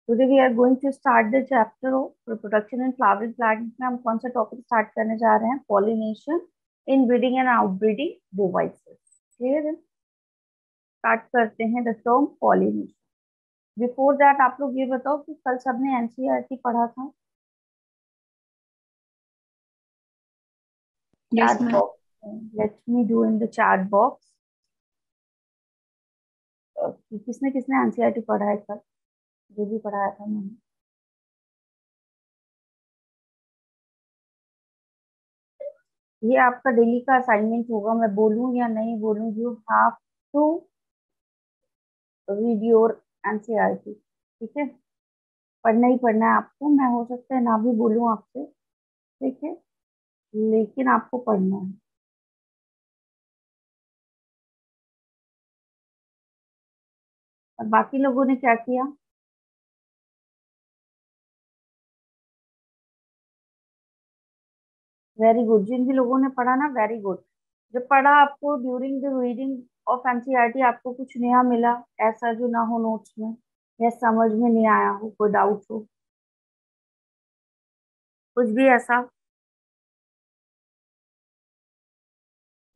Today we are going to start the chapter of reproduction in flowering plants में हम कौन सा topic start करने जा रहे हैं? Pollination in breeding and outbreeding devices. Clear है? स्टार्ट करते हैं the term pollination. Before that आप लोग ये बताओ कि कल सबने एनसीईआरटी पढ़ा था? Yes, Chat ma'am. box. Let me do in the chat box. किसने किसने एनसीईआरटी पढ़ा है कल? जो भी पढ़ाया था मैंने। ये आपका डेली का असाइनमेंट होगा, मैं बोलूं या नहीं बोलूं, you have to read your NCERT. ठीक है, पढ़ना ही पढ़ना है आपको। मैं हो सकता है ना भी बोलूं आपसे, ठीक है, लेकिन आपको पढ़ना है। और बाकी लोगों ने क्या किया? Very good. जिन भी लोगों ने पढ़ा ना, वेरी गुड। जब पढ़ा आपको during the reading of NCERT आपको कुछ नया मिला ऐसा जो ना हो नोट्स में, या समझ में नहीं आया हो, कोई डाउट हो, कुछ भी ऐसा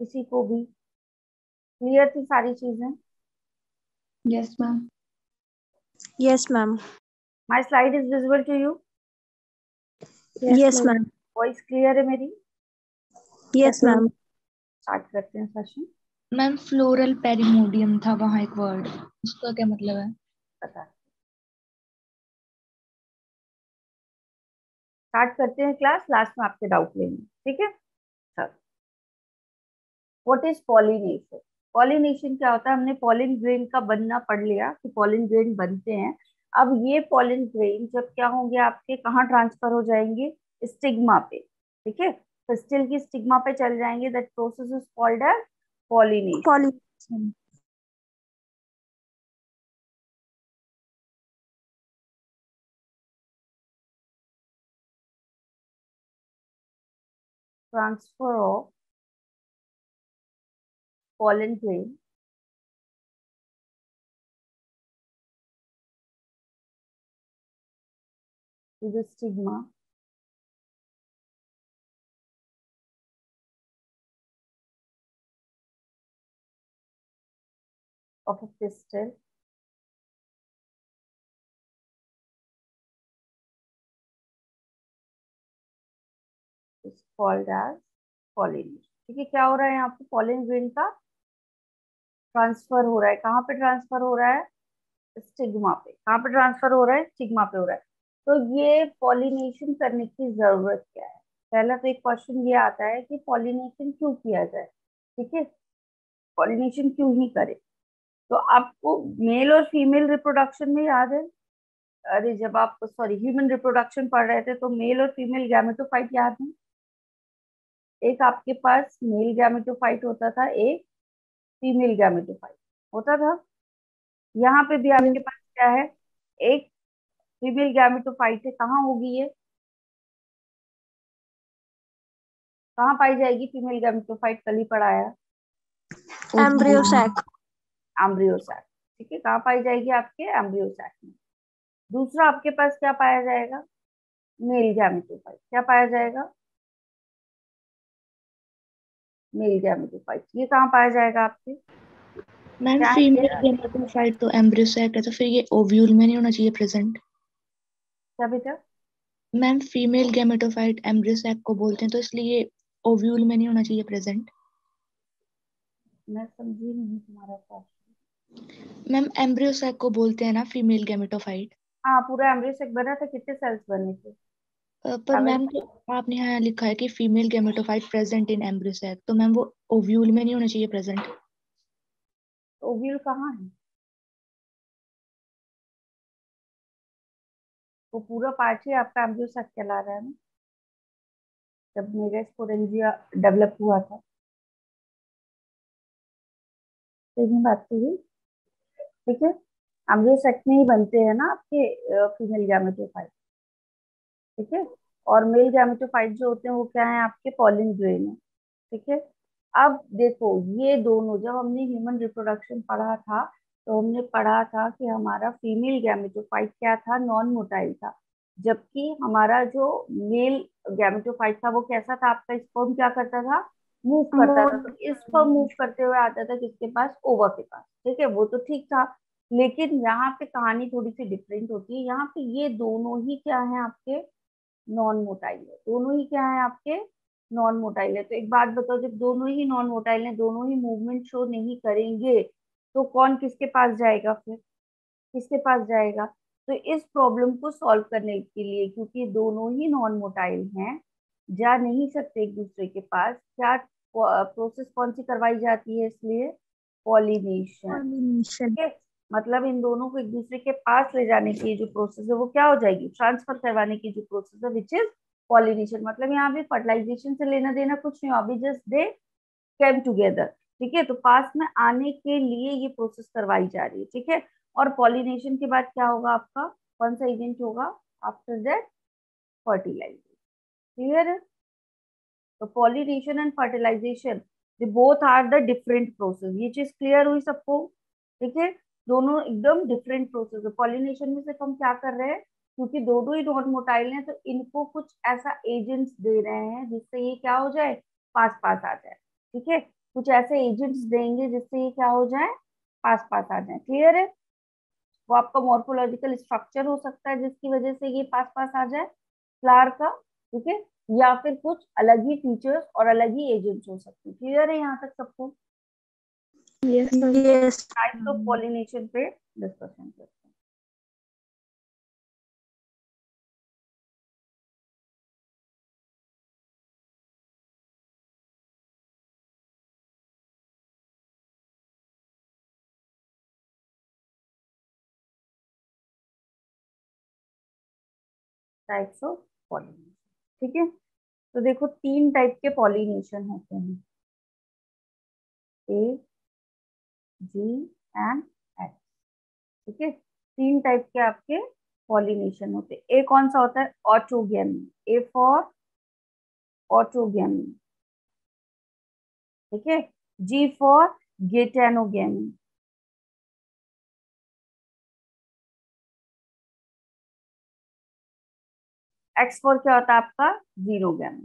किसी को भी? क्लियर थी सारी चीजें? Yes, ma'am. Yes, ma'am. My slide is visible to you? Yes, ma'am. Voice clear है मेरी? Yes, ma'am. स्टार्ट करते हैं सेशन। मैम फ्लोरल पेरिमोडियम था वहाँ एक वर्ड, उसका क्या मतलब है? पता, स्टार्ट करते हैं क्लास, लास्ट में आपके डाउट लेंगे, ठीक है sir? What is pollination? Pollination क्या होता है? हमने पॉलिन ग्रेन का बनना पढ़ लिया कि पॉलिन ग्रेन बनते हैं। अब ये पॉलिन ग्रेन जब क्या होंगे आपके, कहाँ ट्रांसफर हो जाएंगे? स्टिग्मा पे। ठीक है, पिस्टिल की स्टिग्मा पे चल जाएंगे। That process is called as pollination. Pollination. Transfer of pollen grain to the stigma of a pistil is called as pollination। ठीक है, क्या हो रहा है यहाँ पे? pollen grain का ट्रांसफर हो रहा है। कहाँ पे ट्रांसफर हो रहा है? स्टिग्मा पे। कहाँ पे ट्रांसफर हो रहा है? स्टिग्मा पे हो रहा है। तो ये पॉलिनेशन करने की जरूरत क्या है? पहला तो एक क्वेश्चन ये आता है कि पॉलिनेशन क्यों किया जाए? ठीक है, पॉलिनेशन क्यों ही करे? तो आपको मेल और फीमेल रिप्रोडक्शन में याद है, अरे जब आप सॉरी ह्यूमन रिप्रोडक्शन पढ़ रहे थे तो मेल और फीमेल गैमेटोफाइट याद है? एक आपके पास मेल गैमेटोफाइट होता था, एक फीमेल गैमेटोफाइट होता था। यहाँ पे भी आपके Yes. पास क्या है? एक फीमेल गैमेटोफाइट है। कहाँ होगी ये? कहाँ पाई जाएगी फीमेल गैमेटोफाइट? कल ही पढ़ाया, Embryo sac. Embryo sac. ठीक है, कहाँ पाई जाएगी? आपके एम्ब्रियो सैक में। दूसरा आपके पास क्या पाया जाएगा? Male gametophyte. क्या पाया जाएगा? Male gametophyte. ये कहाँ पाया जाएगा आपके? मैम क्या है ये? फीमेल गेमेटोफाइट तो एम्ब्रियो सैक है, तो फिर ये ओव्यूल में नहीं होना चाहिए प्रेजेंट? क्या बेटा? Ma'am female gametophyte embryo sac को बोलते हैं, तो इसलिए ये ओव्यूल में नहीं होना चाहिए प्रेजेंट? मैं समझी नहीं तुम्हारा क्वेश्चन। मैम एम्ब्रियो सैक को बोलते हैं ना फीमेल गेमेटोफाइट? हाँ, पूरा एम्ब्रियो सैक बना था, कितने सेल्स बने थे? पर सेवन। मैम तो आपने यहाँ लिखा है कि female gametophyte present in embryo sac, तो मैम वो ओव्यूल में नहीं होना चाहिए प्रेजेंट? ओव्यूल कहाँ है? वो पूरा पार्ट ही आपका एम्ब्रियो सैक कहला रहा है ना, जब मेगा स्पोरेंजिया डेवलप हुआ था। सही बात तो हुई, ठीक है। एम्ब्रियो सैक में ही बनते हैं ना आपके फीमेल गैमेटोफाइट, ठीक है। और मेल गैमेटोफाइट जो होते हैं वो क्या है? आपके पॉलिन ग्रेन है, ठीक है। अब देखो ये दोनों, जब हमने ह्यूमन रिप्रोडक्शन पढ़ा था तो हमने पढ़ा था कि हमारा फीमेल गैमेटोफाइट क्या था, नॉन मोटाइल था, जबकि हमारा जो मेल गैमेटोफाइट था वो कैसा था, आपका स्पर्म क्या करता था, मूव करता था। तो स्पर्म मूव करते हुए आता था किसके पास, ओवा के पास, ठीक है, वो तो ठीक था। लेकिन यहाँ पे कहानी थोड़ी सी डिफरेंट होती है। यहाँ पे ये दोनों ही क्या है आपके, नॉन मोटाइल है, दोनों ही क्या है आपके, नॉन मोटाइल है। तो एक बात बताओ, जब दोनों ही नॉन मोटाइल है, दोनों ही मूवमेंट शो नहीं करेंगे, तो कौन किसके पास जाएगा फिर, किसके पास जाएगा। तो इस प्रॉब्लम को सॉल्व करने के लिए, क्योंकि दोनों ही नॉन मोटाइल हैं, जा नहीं सकते एक दूसरे के पास, क्या प्रोसेस कौन सी करवाई जाती है, इसलिए पॉलिनेशन। पॉलिनेशन। ठीक है, मतलब इन दोनों को एक दूसरे के पास ले जाने की जो प्रोसेस है वो क्या हो जाएगी, ट्रांसफर करवाने की जो प्रोसेस है, विच इज पॉलिनेशन। मतलब यहाँ भी फर्टिलाइजेशन से लेना देना कुछ नहीं, अभी जस्ट दे केम टुगेदर। ठीक है, तो पास में आने के लिए ये प्रोसेस करवाई जा रही है। ठीक है, और पॉलिनेशन के बाद क्या होगा आपका, कौन सा इवेंट होगा आफ्टर दैट, फर्टिलाइजेशन। क्लियर है। तो pollination and fertilisation, they both are the different process. ये चीज क्लियर हुई सबको, ठीक है, दोनों एकदम डिफरेंट प्रोसेस है। पॉलिनेशन में सिर्फ हम क्या कर रहे हैं, क्योंकि दोनों ही नॉन मोटाइल हैं, तो इनको कुछ ऐसा एजेंट्स दे रहे हैं जिससे ये क्या हो जाए, पास पास आ जाए। ठीक है, कुछ ऐसे एजेंट्स देंगे जिससे ये क्या हो जाए, पास पास आ जाए। क्लियर है। वो आपका मॉर्फोलॉजिकल स्ट्रक्चर हो सकता है जिसकी वजह से ये पास पास आ जाए फ्लावर का, ठीक है, या फिर कुछ अलग ही फीचर्स और अलग ही एजेंट्स हो सकते हैं। क्लियर है यहाँ तक सबको। Yes yes. Types of pollination पे डिस्कशन करते हैं। टाइप्स ऑफ पॉलिनेशन, ठीक है, तो देखो तीन टाइप के पॉलिनेशन होते हैं, ए, जी एंड एच। ठीक है, तीन टाइप के आपके पॉलिनेशन होते हैं। ए कौन सा होता है, ऑटोगेमी, ए फॉर ऑटोगेमी, ठीक है, जी फॉर गेटेनोगेमी, एक्स फॉर क्या होता है आपका, जीरोगेमी।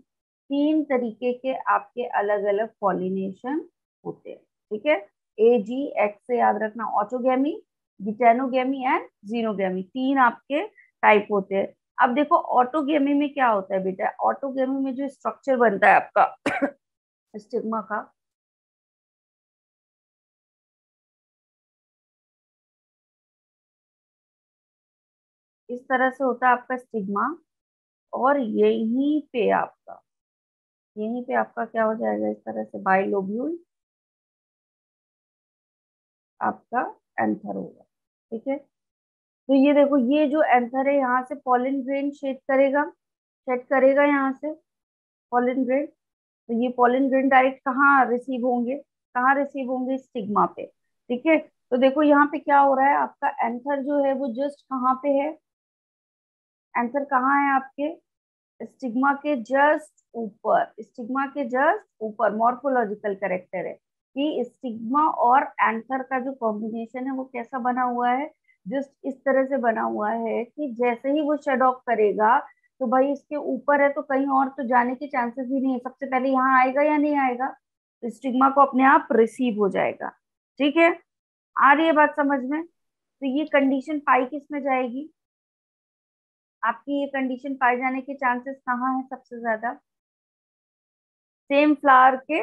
तीन तरीके के आपके अलग अलग पॉलिनेशन होते हैं। ठीक है, ए जी एक्स से याद रखना, ऑटोगेमी, गिटेनोगेमी एंड जीनोगेमी, तीन आपके टाइप होते हैं। अब देखो ऑटोगेमी में क्या होता है बेटा, ऑटोगेमी में जो स्ट्रक्चर बनता है आपका स्टिग्मा का, इस तरह से होता है आपका स्टिग्मा, और यहीं पे आपका क्या हो जाएगा, इस तरह से बाइलोब्यूल आपका एंथर होगा। ठीक है, तो ये देखो, ये जो एंथर है यहाँ से पॉलन ग्रेन शेड करेगा यहाँ से पॉलन ग्रेन। तो ये पॉलन ग्रेन डायरेक्ट कहाँ रिसीव होंगे, कहाँ रिसीव होंगे, स्टिग्मा पे। ठीक है, तो देखो यहाँ पे क्या हो रहा है, आपका एंथर जो है वो जस्ट कहाँ पे है, एंथर कहाँ है आपके, स्टिग्मा के जस्ट ऊपर, स्टिग्मा के जस्ट ऊपर। मॉर्फोलॉजिकल करेक्टर है कि स्टिग्मा और एंथर का जो कॉम्बिनेशन है वो कैसा बना हुआ है, जस्ट इस तरह से बना हुआ है कि जैसे ही वो शेड ऑफ करेगा, तो भाई इसके ऊपर है तो कहीं और तो जाने के चांसेस ही नहीं है, सबसे पहले यहाँ आएगा या नहीं आएगा, तो स्टिग्मा को अपने आप रिसीव हो जाएगा। ठीक है, आ रही है बात समझ में। तो ये कंडीशन पाई किस में जाएगी, आपकी ये कंडीशन पाए जाने के चांसेस कहाँ है सबसे ज्यादा, सेम फ्लावर के,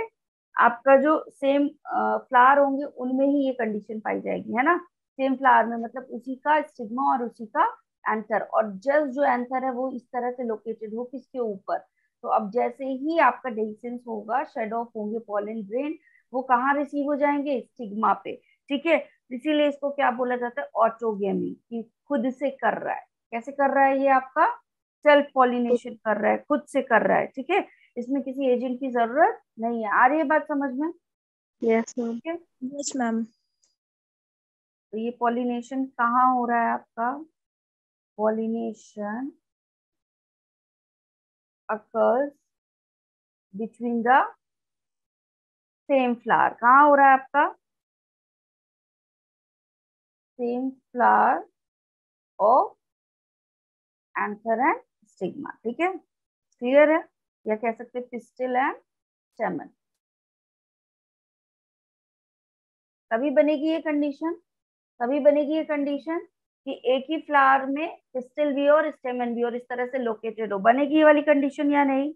आपका जो सेम फ्लावर होंगे उनमें ही ये कंडीशन पाई जाएगी, है ना। सेम फ्लावर में मतलब उसी का स्टिग्मा और उसी का एंथर, और जस्ट जो एंथर है वो इस तरह से लोकेटेड हो किसके ऊपर। तो अब जैसे ही आपका डेhiscence होगा, शेड ऑफ होंगे पॉलन ग्रेन, वो कहाँ रिसीव हो जाएंगे, स्टिग्मा पे। ठीक है, इसीलिए इसको क्या बोला जाता है, ऑटोगेमी, कि खुद से कर रहा है। कैसे कर रहा है, ये आपका सेल्फ पॉलिनेशन कर रहा है, खुद से कर रहा है। ठीक है, इसमें किसी एजेंट की जरूरत नहीं है। आ रही है बात समझ में। Yes ma'am. ठीक है, यस मैम। तो ये पॉलिनेशन कहाँ हो रहा है आपका, pollination occurs between the same flower कहाँ हो रहा है आपका? Same flower of anther and stigma. ठीक है, क्लियर है? या कह सकते हैं पिस्टिल एंड स्टेमन। तभी बनेगी ये कंडीशन, तभी बनेगी ये कंडीशन कि एक ही फ्लावर में पिस्टिल भी हो और स्टेमन भी हो और इस तरह से लोकेटेड हो। बनेगी ये वाली कंडीशन या नहीं?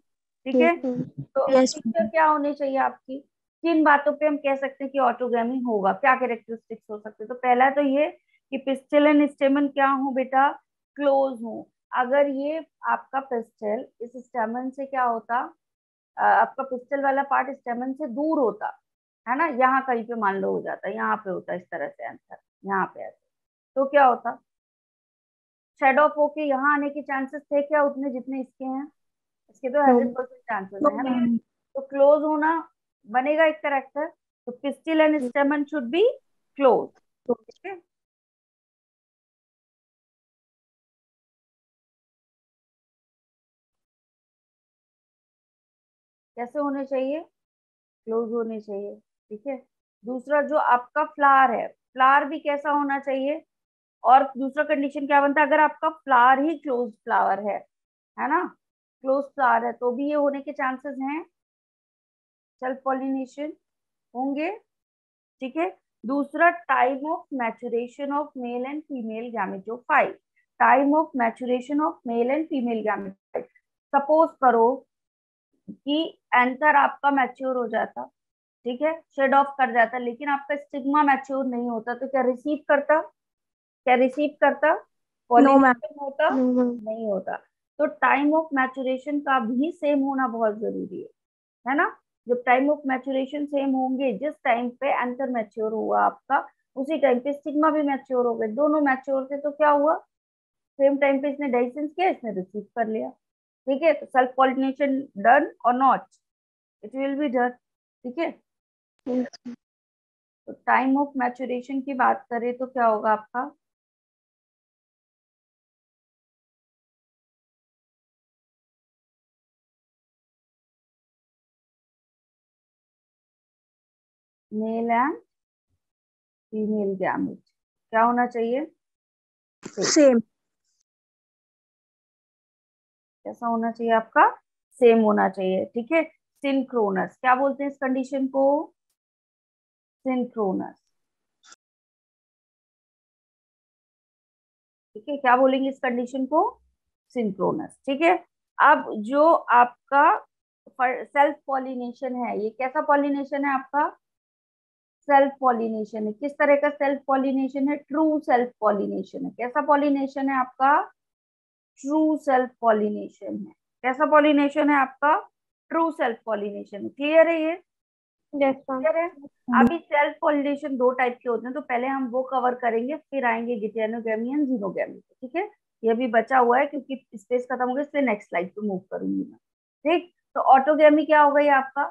ठीक है, तो Yes, पिक्चर क्या होनी चाहिए आपकी? किन बातों पे हम कह सकते हैं कि ऑटोगैमी होगा, क्या कैरेक्टरिस्टिक्स हो सकते हैं? तो पहला तो ये कि पिस्टिल एंड स्टेमन क्या हो बेटा? क्लोज हो। अगर ये आपका पिस्टिल इस स्टेमन से क्या होता, आपका पिस्टल वाला पार्ट स्टेमन से दूर होता है ना, यहाँ कहीं पे मान लो हो जाता, यहाँ पे होता इस तरह से आंसर, यहाँ पे ऐसे, तो क्या होता? शेड ऑफ होके यहाँ आने के चांसेस थे क्या उतने जितने इसके हैं? इसके तो no, 100% चांसेस no, है ना। ma'am. तो क्लोज होना बनेगा एक करेक्टर, तो pistil and स्टेमन should be close. ठीक है, कैसे होने चाहिए? क्लोज होने चाहिए। ठीक है, दूसरा जो आपका फ्लावर है, फ्लावर भी कैसा होना चाहिए? और दूसरा कंडीशन क्या बनता है? अगर आपका फ्लावर ही क्लोज फ्लावर है ना, क्लोज फ्लावर है, तो भी ये होने के चांसेस हैं, सेल्फ पॉलिनेशन होंगे। ठीक है, दूसरा time of maturation of male and female gametophyte. Time of maturation of male and female gametophyte. Suppose करो कि एंथर आपका मैच्योर हो जाता, ठीक है, शेड ऑफ कर जाता, लेकिन आपका स्टिग्मा मैच्योर नहीं होता, तो क्या रिसीव करता? क्या रिसीव करता? No, ma'am. पॉलिनेशन होता? No, ma'am. नहीं होता। तो टाइम ऑफ मैचुरेशन का भी सेम होना बहुत जरूरी है ना। जब टाइम ऑफ मैचुरेशन सेम होंगे, जिस टाइम पे एंथर मैच्योर हुआ आपका, उसी टाइम पे स्टिग्मा भी मैच्योर हो गए, दोनों मैच्योर थे, तो क्या हुआ? सेम टाइम पे इसने डाइसेंस किया, इसने रिसीव कर लिया। ठीक है, तो सेल्फ पॉलिनेशन डन और not? It will be done. ठीक है, Yes. तो टाइम ऑफ मैचुरेशन की बात करें तो क्या होगा आपका? मेल एंड फीमेल गैमेट क्या होना चाहिए? Same. कैसा होना चाहिए आपका? सेम होना चाहिए। ठीक है, सिंक्रोनस क्या बोलते हैं इस कंडीशन को? सिंक्रोनस। ठीक है, क्या बोलेंगे इस कंडीशन को? सिंक्रोनस। ठीक है, अब जो आपका सेल्फ पॉलिनेशन है, ये कैसा पॉलिनेशन है आपका? सेल्फ पॉलिनेशन है। किस तरह का सेल्फ पॉलिनेशन है? ट्रू सेल्फ पॉलिनेशन है। कैसा पॉलिनेशन है आपका? ट्रू सेल्फ पॉलिनेशन है। कैसा पॉलिनेशन है आपका? ट्रू सेल्फ पॉलिनेशन है। क्लियर है ये? Yes, ma'am. क्लियर है? अभी सेल्फ पॉलिनेशन दो टाइप के होते हैं, तो पहले हम वो कवर करेंगे, फिर आएंगे गिटेनोगैमी एंड जीनोगैमी। ठीक है, ये भी बचा हुआ है क्योंकि स्पेस खत्म हो गया, इसलिए नेक्स्ट स्लाइड पे मूव करूंगी मैं। ठीक, तो ऑटोगैमी क्या हो गई आपका?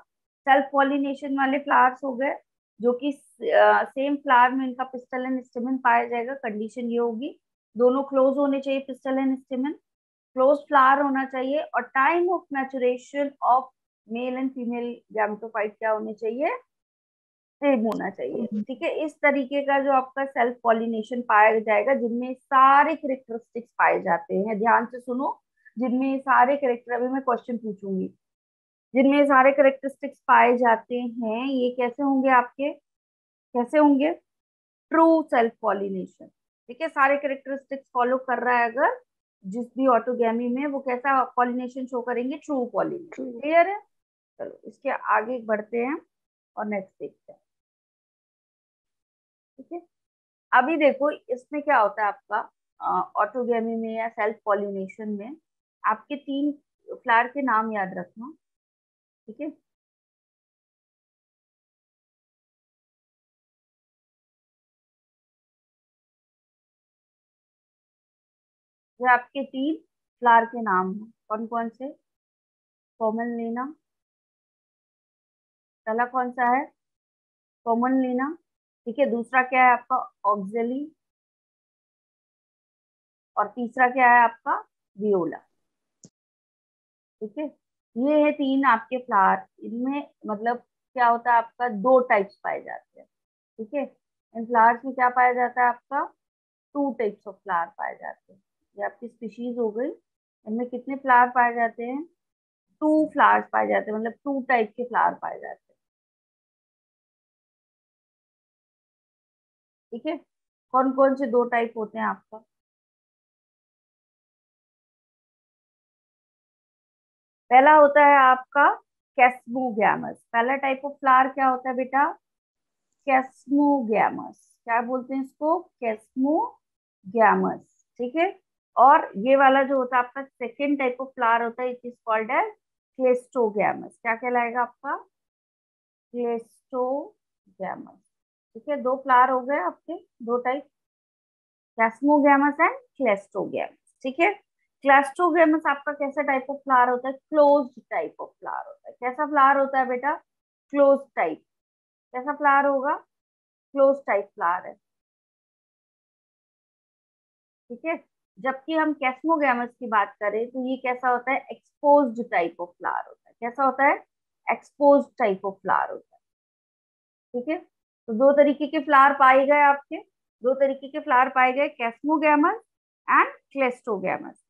सेल्फ पॉलिनेशन वाले फ्लावर्स हो गए, जो कि सेम फ्लावर में इनका पिस्टल एंड स्टेमन पाया जाएगा। कंडीशन ये होगी, दोनों क्लोज होने चाहिए, पिस्टल एंड स्टेमन, क्लोज फ्लावर होना चाहिए, और time of maturation of male and female gametophyte क्या होने चाहिए? सेम होना चाहिए। ठीक है, इस तरीके का जो आपका सेल्फ पॉलिनेशन पाया जाएगा, जिनमें सारे कैरेक्टरिस्टिक्स पाए जाते हैं, ध्यान से सुनो, जिनमें ये सारे कैरेक्टर, अभी मैं क्वेश्चन पूछूंगी, जिनमें ये सारे कैरेक्टरिस्टिक्स पाए जाते हैं, ये कैसे होंगे आपके? कैसे होंगे? True self pollination. ठीक है, सारे कैरेक्टरिस्टिक्स फॉलो कर रहा है अगर जिस भी ऑटोगैमी में, वो कैसा पॉलिनेशन शो करेंगे? True pollination. True. क्लियर है? चलो इसके आगे बढ़ते हैं और नेक्स्ट देखते हैं। ठीक है, अभी देखो इसमें क्या होता है आपका ऑटोगेमी में या सेल्फ पॉलिनेशन में, आपके तीन फ्लावर के नाम याद रखना। ठीक है, ये आपके तीन फ्लावर के नाम हैं, कौन कौन से? कॉमन लेना, पहला कौन सा है? कॉमन लेना। ठीक है, दूसरा क्या है आपका? ऑक्सिली, और तीसरा क्या है आपका? वियोला। ठीक है, ये है तीन आपके फ्लावर, इनमें मतलब क्या होता है आपका, दो टाइप्स पाए जाते हैं, ठीक है। इन फ्लावर्स में क्या पाया जाता है आपका, टू टाइप्स ऑफ फ्लावर पाए जाते हैं। ये आपकी स्पीशीज हो गई। इनमें कितने फ्लावर पाए जाते हैं, टू फ्लावर्स पाए जाते हैं, मतलब टू टाइप के फ्लावर पाए जाते हैं, ठीक है। कौन कौन से दो टाइप होते हैं आपका, पहला होता है आपका कैस्मोगैमस। पहला टाइप ऑफ फ्लावर क्या होता है बेटा, कैस्मोगैमस। क्या बोलते हैं इसको, कैस्मोगैमस, ठीक है। और ये वाला जो होता है आपका सेकेंड टाइप ऑफ फ्लावर होता है, इट इज कॉल्ड एज क्लेस्टोगैमस। क्या कहलाएगा आपका, क्लेस्टोगैमस, ठीक है। दो फ्लावर हो गए आपके, दो टाइप, कैस्मोगैमस एंड क्लेस्टोगैमस, ठीक है। क्लेस्टोगैमस आपका कैसा टाइप ऑफ फ्लावर होता है, क्लोज्ड टाइप ऑफ फ्लावर होता है। कैसा फ्लावर होता है बेटा, क्लोज टाइप। कैसा फ्लावर होगा, क्लोज टाइप फ्लावर है, ठीक है। जबकि हम कैस्मोगैमस की बात करें तो ये कैसा होता है, एक्सपोज्ड टाइप ऑफ फ्लावर होता है। कैसा होता है, एक्सपोज्ड टाइप ऑफ फ्लावर होता है, ठीक है। तो दो तरीके के फ्लावर पाए गए आपके, दो तरीके के फ्लावर पाए गए, कैस्मोगैमस एंड क्लेस्टोगैमस।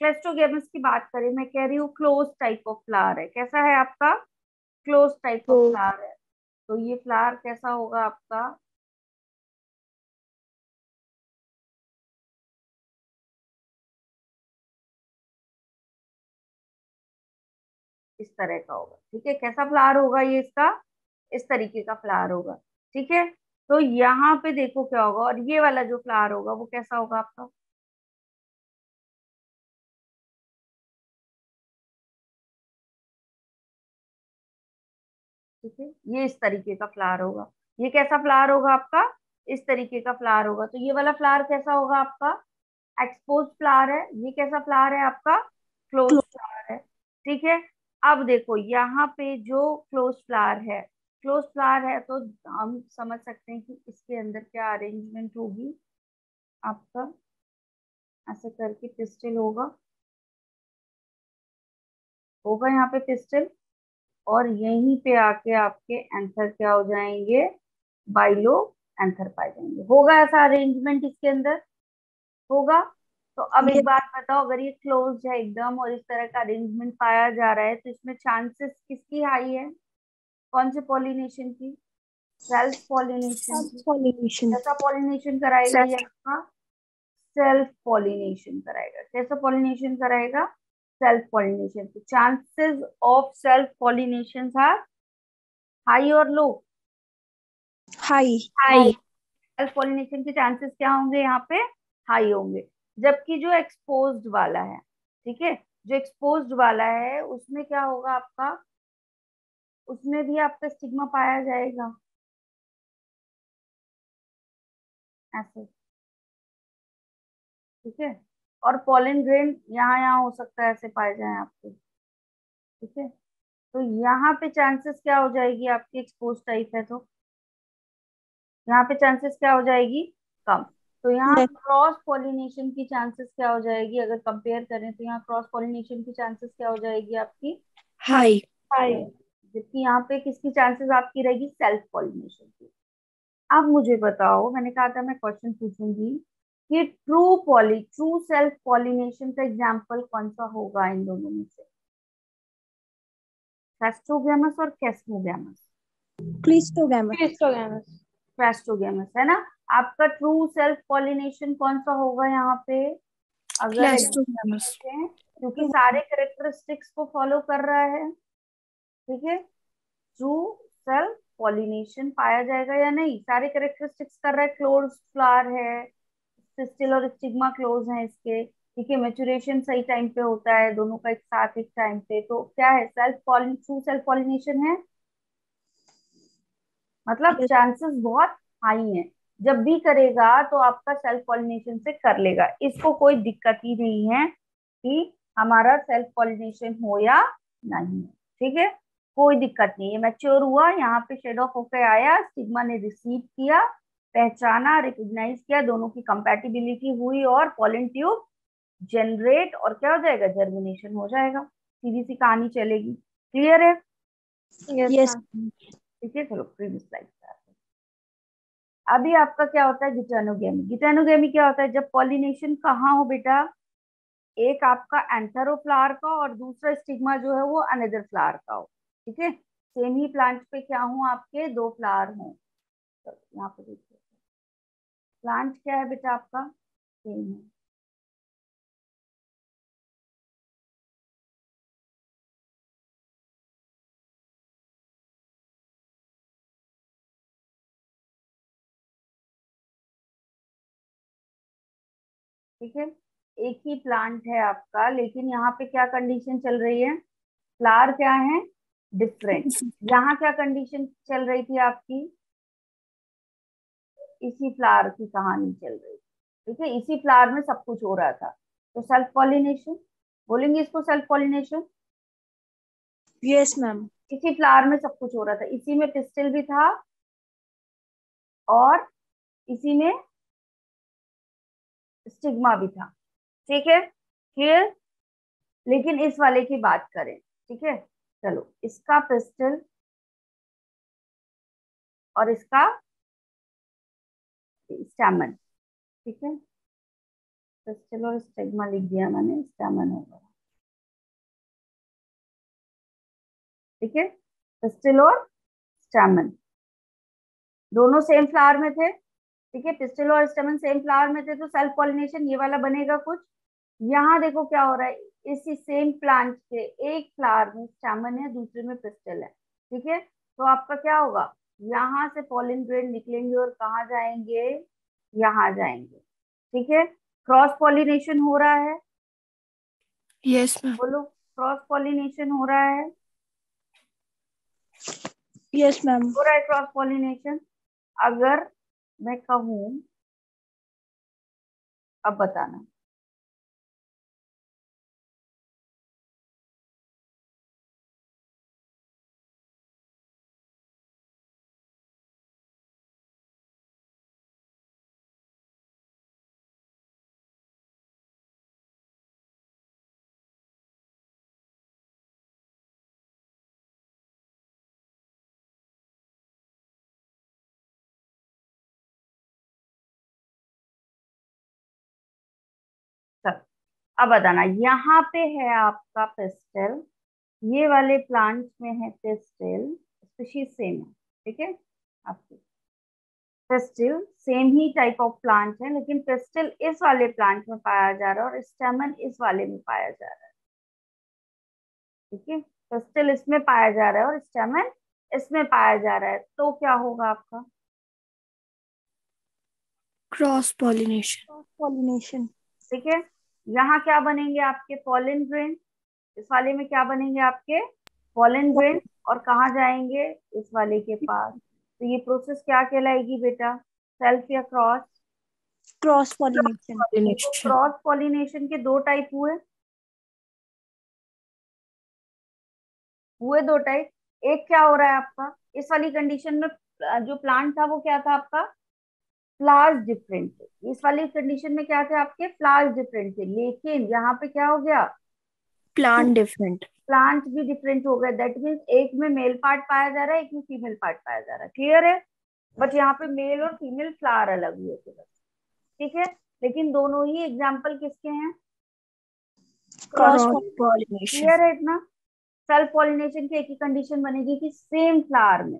क्लेस्टोगैमस की बात करें, मैं कह रही हूँ क्लोज टाइप ऑफ फ्लावर है। कैसा है आपका, क्लोज टाइप ऑफ फ्लावर है। तो ये फ्लावर कैसा होगा आपका, इस तरह का होगा, ठीक है। कैसा फ्लावर होगा ये इसका, इस तरीके का फ्लावर होगा, ठीक है। तो यहाँ पे देखो क्या होगा, और ये वाला जो फ्लावर होगा वो कैसा होगा आपका, ठीक है। ये इस तरीके का फ्लावर होगा। ये कैसा फ्लावर होगा आपका, इस तरीके का फ्लावर होगा। तो ये वाला फ्लावर कैसा होगा आपका, एक्सपोज फ्लावर है। ये कैसा फ्लावर है आपका, क्लोज फ्लावर है, ठीक है। अब देखो यहाँ पे जो क्लोज फ्लावर है, क्लोज फ्लावर है तो हम समझ सकते हैं कि इसके अंदर क्या अरेंजमेंट होगी आपका, ऐसे करके पिस्टल होगा, होगा यहाँ पे पिस्टल, और यहीं पे आके आपके एंथर क्या हो जाएंगे, बाइलो एंथर पाए जाएंगे। होगा ऐसा अरेंजमेंट इसके अंदर, होगा। तो अब एक बात बताओ, अगर ये क्लोज है एकदम और इस तरह का अरेंजमेंट पाया जा रहा है तो इसमें चांसेस किसकी हाई है, कौन से पॉलिनेशन की, सेल्फ पॉलिनेशन की। pollination. कैसा पॉलिनेशन कराएगा ये आपका, सेल्फ पॉलिनेशन कराएगा। कैसा पॉलिनेशन कराएगा, सेल्फ पॉलिनेशन। तो chances of self pollination are high और low, High. High. Self pollination के चांसेस क्या होंगे यहाँ पे, हाई होंगे। जबकि जो एक्सपोज्ड वाला है, ठीक है, जो एक्सपोज्ड वाला है उसमें क्या होगा आपका, उसमें भी आपका स्टिग्मा पाया जाएगा, ऐसे, ठीक है। और पॉलन ग्रेन यहाँ यहाँ हो सकता है ऐसे पाए जाए आपके, ठीक है। तो यहाँ पे चांसेस क्या हो जाएगी आपकी, एक्सपोज टाइप है तो यहाँ पे चांसेस क्या हो जाएगी, कम। तो यहाँ Less. क्रॉस पॉलिनेशन की चांसेस क्या हो जाएगी, अगर कंपेयर करें तो यहाँ क्रॉस पॉलिनेशन की चांसेस क्या हो जाएगी आपकी, High. हाई। जबकि यहाँ पे किसकी चांसेस आपकी रहेगी, सेल्फ पॉलिनेशन की। अब मुझे बताओ, मैंने कहा था मैं क्वेश्चन पूछूंगी कि ट्रू सेल्फ पॉलिनेशन का एग्जाम्पल कौन सा होगा इन दोनों में से, क्लेस्टोगैमस और कैस्मोगैमस। Clistogamous. Clistogamous. क्लेस्टोगैमस है ना। आपका ट्रू सेल्फ पॉलिनेशन कौन सा होगा यहाँ पे, अगर Clistogamous. हैं, क्योंकि सारे करेक्टरिस्टिक्स को फॉलो कर रहा है, ठीक है। ट्रू सेल्फ पॉलिनेशन पाया जाएगा या नहीं, सारे करेक्टरिस्टिक्स कर रहा है, क्लोज फ्लावर है, पिस्टिल और स्टिग्मा क्लोज है इसके, ठीक है। मेचुरेशन सही टाइम पे होता है दोनों का एक साथ एक टाइम पे, तो क्या है, self pollen true self pollination है, मतलब Yes. चांसेस बहुत हाई हैं। जब भी करेगा तो आपका सेल्फ पॉलिनेशन से कर लेगा, इसको कोई दिक्कत ही नहीं है कि हमारा सेल्फ पॉलिनेशन हो या नहीं, ठीक है। कोई दिक्कत नहीं है, मैच्योर हुआ, यहाँ पे शेड ऑफ होके आया, स्टिग्मा ने रिसीव किया, पहचाना, रिकॉग्नाइज किया, दोनों की कंपैटिबिलिटी हुई और पॉलन ट्यूब जनरेट, और क्या हो जाएगा, जर्मिनेशन हो जाएगा, सीधी सी कहानी चलेगी। क्लियर है। Yes. ठीक है, चलो प्रीवियस स्लाइड पे आते हैं। अभी आपका क्या होता है गिटेनोगेमी। गिटेनोगेमी क्या होता है, जब पॉलिनेशन कहाँ हो बेटा, एक आपका एंथेरोफ्लावर का और दूसरा स्टिग्मा जो है वो अनदर फ्लावर का हो। ठीक है, सेम ही प्लांट पे क्या हो, आपके दो फ्लावर हों। तो यहाँ पे देखिए प्लांट क्या है बेटा आपका, सेम है। ठीक है, एक ही प्लांट है आपका, लेकिन यहाँ पे क्या कंडीशन चल रही है, फ्लावर क्या है, डिफरेंट। यहाँ क्या कंडीशन चल रही थी आपकी, इसी फ्लावर की कहानी चल रही थी। ठीक है, इसी फ्लावर में सब कुछ हो रहा था, तो सेल्फ पॉलिनेशन बोलेंगे इसको, सेल्फ पॉलिनेशन। Yes, ma'am. इसी फ्लावर में सब कुछ हो रहा था, इसी में पिस्टिल भी था और इसी में स्टिग्मा भी था। ठीक है, क्लियर। लेकिन इस वाले की बात करें, ठीक है, चलो इसका पिस्टल और इसका स्टैमन। ठीक है, पिस्टल और स्टिग्मा लिख दिया मैंने, स्टैमन होगा। ठीक है, पिस्टल और स्टैमन दोनों सेम फ्लावर में थे। ठीक है, पिस्टल और स्टैमन सेम फ्लावर में थे, तो सेल्फ पॉलिनेशन ये वाला बनेगा कुछ। यहाँ देखो क्या हो रहा है, इसी सेम प्लांट के एक फ्लावर में स्टैमन है, दूसरे में पिस्टल है। ठीक है, तो आपका क्या होगा, यहाँ से पॉलिन ग्रेन निकलेंगे और कहाँ जाएंगे, यहाँ जाएंगे। ठीक है, क्रॉस पॉलिनेशन हो रहा है, Yes, ma'am. बोलो क्रॉस पॉलिनेशन हो रहा है, Yes, ma'am. हो रहा है क्रॉस पॉलिनेशन। अगर मैं कहूँ, अब बताना, चलो अब बताना, यहाँ पे है आपका पिस्टल, ये वाले प्लांट में है पिस्टल, स्पीशीज सेम है। ठीक है, आपकी pistol same he type of plant है, लेकिन पिस्टल इस वाले प्लांट में पाया जा रहा है और स्टेमन इस वाले में पाया जा रहा है। ठीक है, पिस्टल इसमें पाया जा रहा है और स्टेमन इसमें पाया जा रहा है, तो क्या होगा आपका, Cross pollination. Cross pollination. ठीक है। यहाँ क्या बनेंगे आपके पॉलन ग्रेन, इस वाले में क्या बनेंगे आपके पॉलन ग्रेन, और कहाँ जाएंगे, इस वाले के पास। तो ये प्रोसेस क्या कहलाएगी बेटा, सेल्फ या क्रॉस। Cross pollination. तो क्रॉस पॉलिनेशन के दो टाइप हुए, दो टाइप। एक क्या हो रहा है आपका, इस वाली कंडीशन में जो प्लांट था वो क्या था आपका, फ्लावर्स डिफरेंट थे। इस वाली कंडीशन में क्या थे आपके, फ्लावर्स डिफरेंट थे, लेकिन यहाँ पे क्या हो गया, Plant different. प्लांट भी डिफरेंट हो गए। दैट मीन्स एक में मेल पार्ट पाया जा रहा है, एक में फीमेल पार्ट पाया जा रहा है। क्लियर है, बट यहाँ पे मेल और फीमेल फ्लावर अलग हुए थे बस। ठीक है, लेकिन दोनों ही एग्जाम्पल किसके हैं, Cross pollination. क्लियर है इतना। सेल्फ पॉलिनेशन की एक ही कंडीशन बनेगी कि सेम फ्लावर में,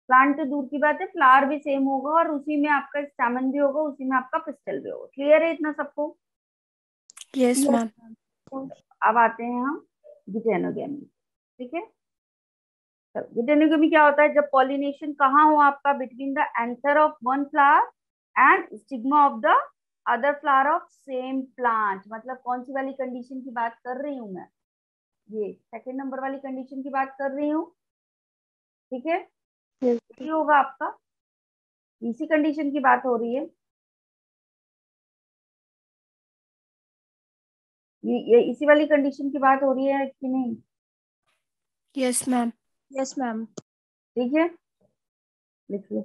प्लांट तो दूर की बात है, फ्लावर भी सेम होगा और उसी में आपका स्टैमन भी होगा, उसी में आपका पिस्टल भी होगा। क्लियर है इतना सबको। Yes, ma'am. अब आते हैं हम गिटेनोगेमी। ठीक है, गिटेनोगेमी क्या होता है, जब पॉलिनेशन कहाँ हो आपका, between the anther of one flower and stigma of the other flower of same plant. मतलब कौन सी वाली कंडीशन की बात कर रही हूँ मैं, ये सेकंड नंबर वाली कंडीशन की बात कर रही हूँ। ठीक है, ये होगा आपका, इसी कंडीशन की बात हो रही है, ये इसी वाली कंडीशन की बात हो रही है कि नहीं। Yes, ma'am. Yes, ma'am. ठीक है, लिख लो,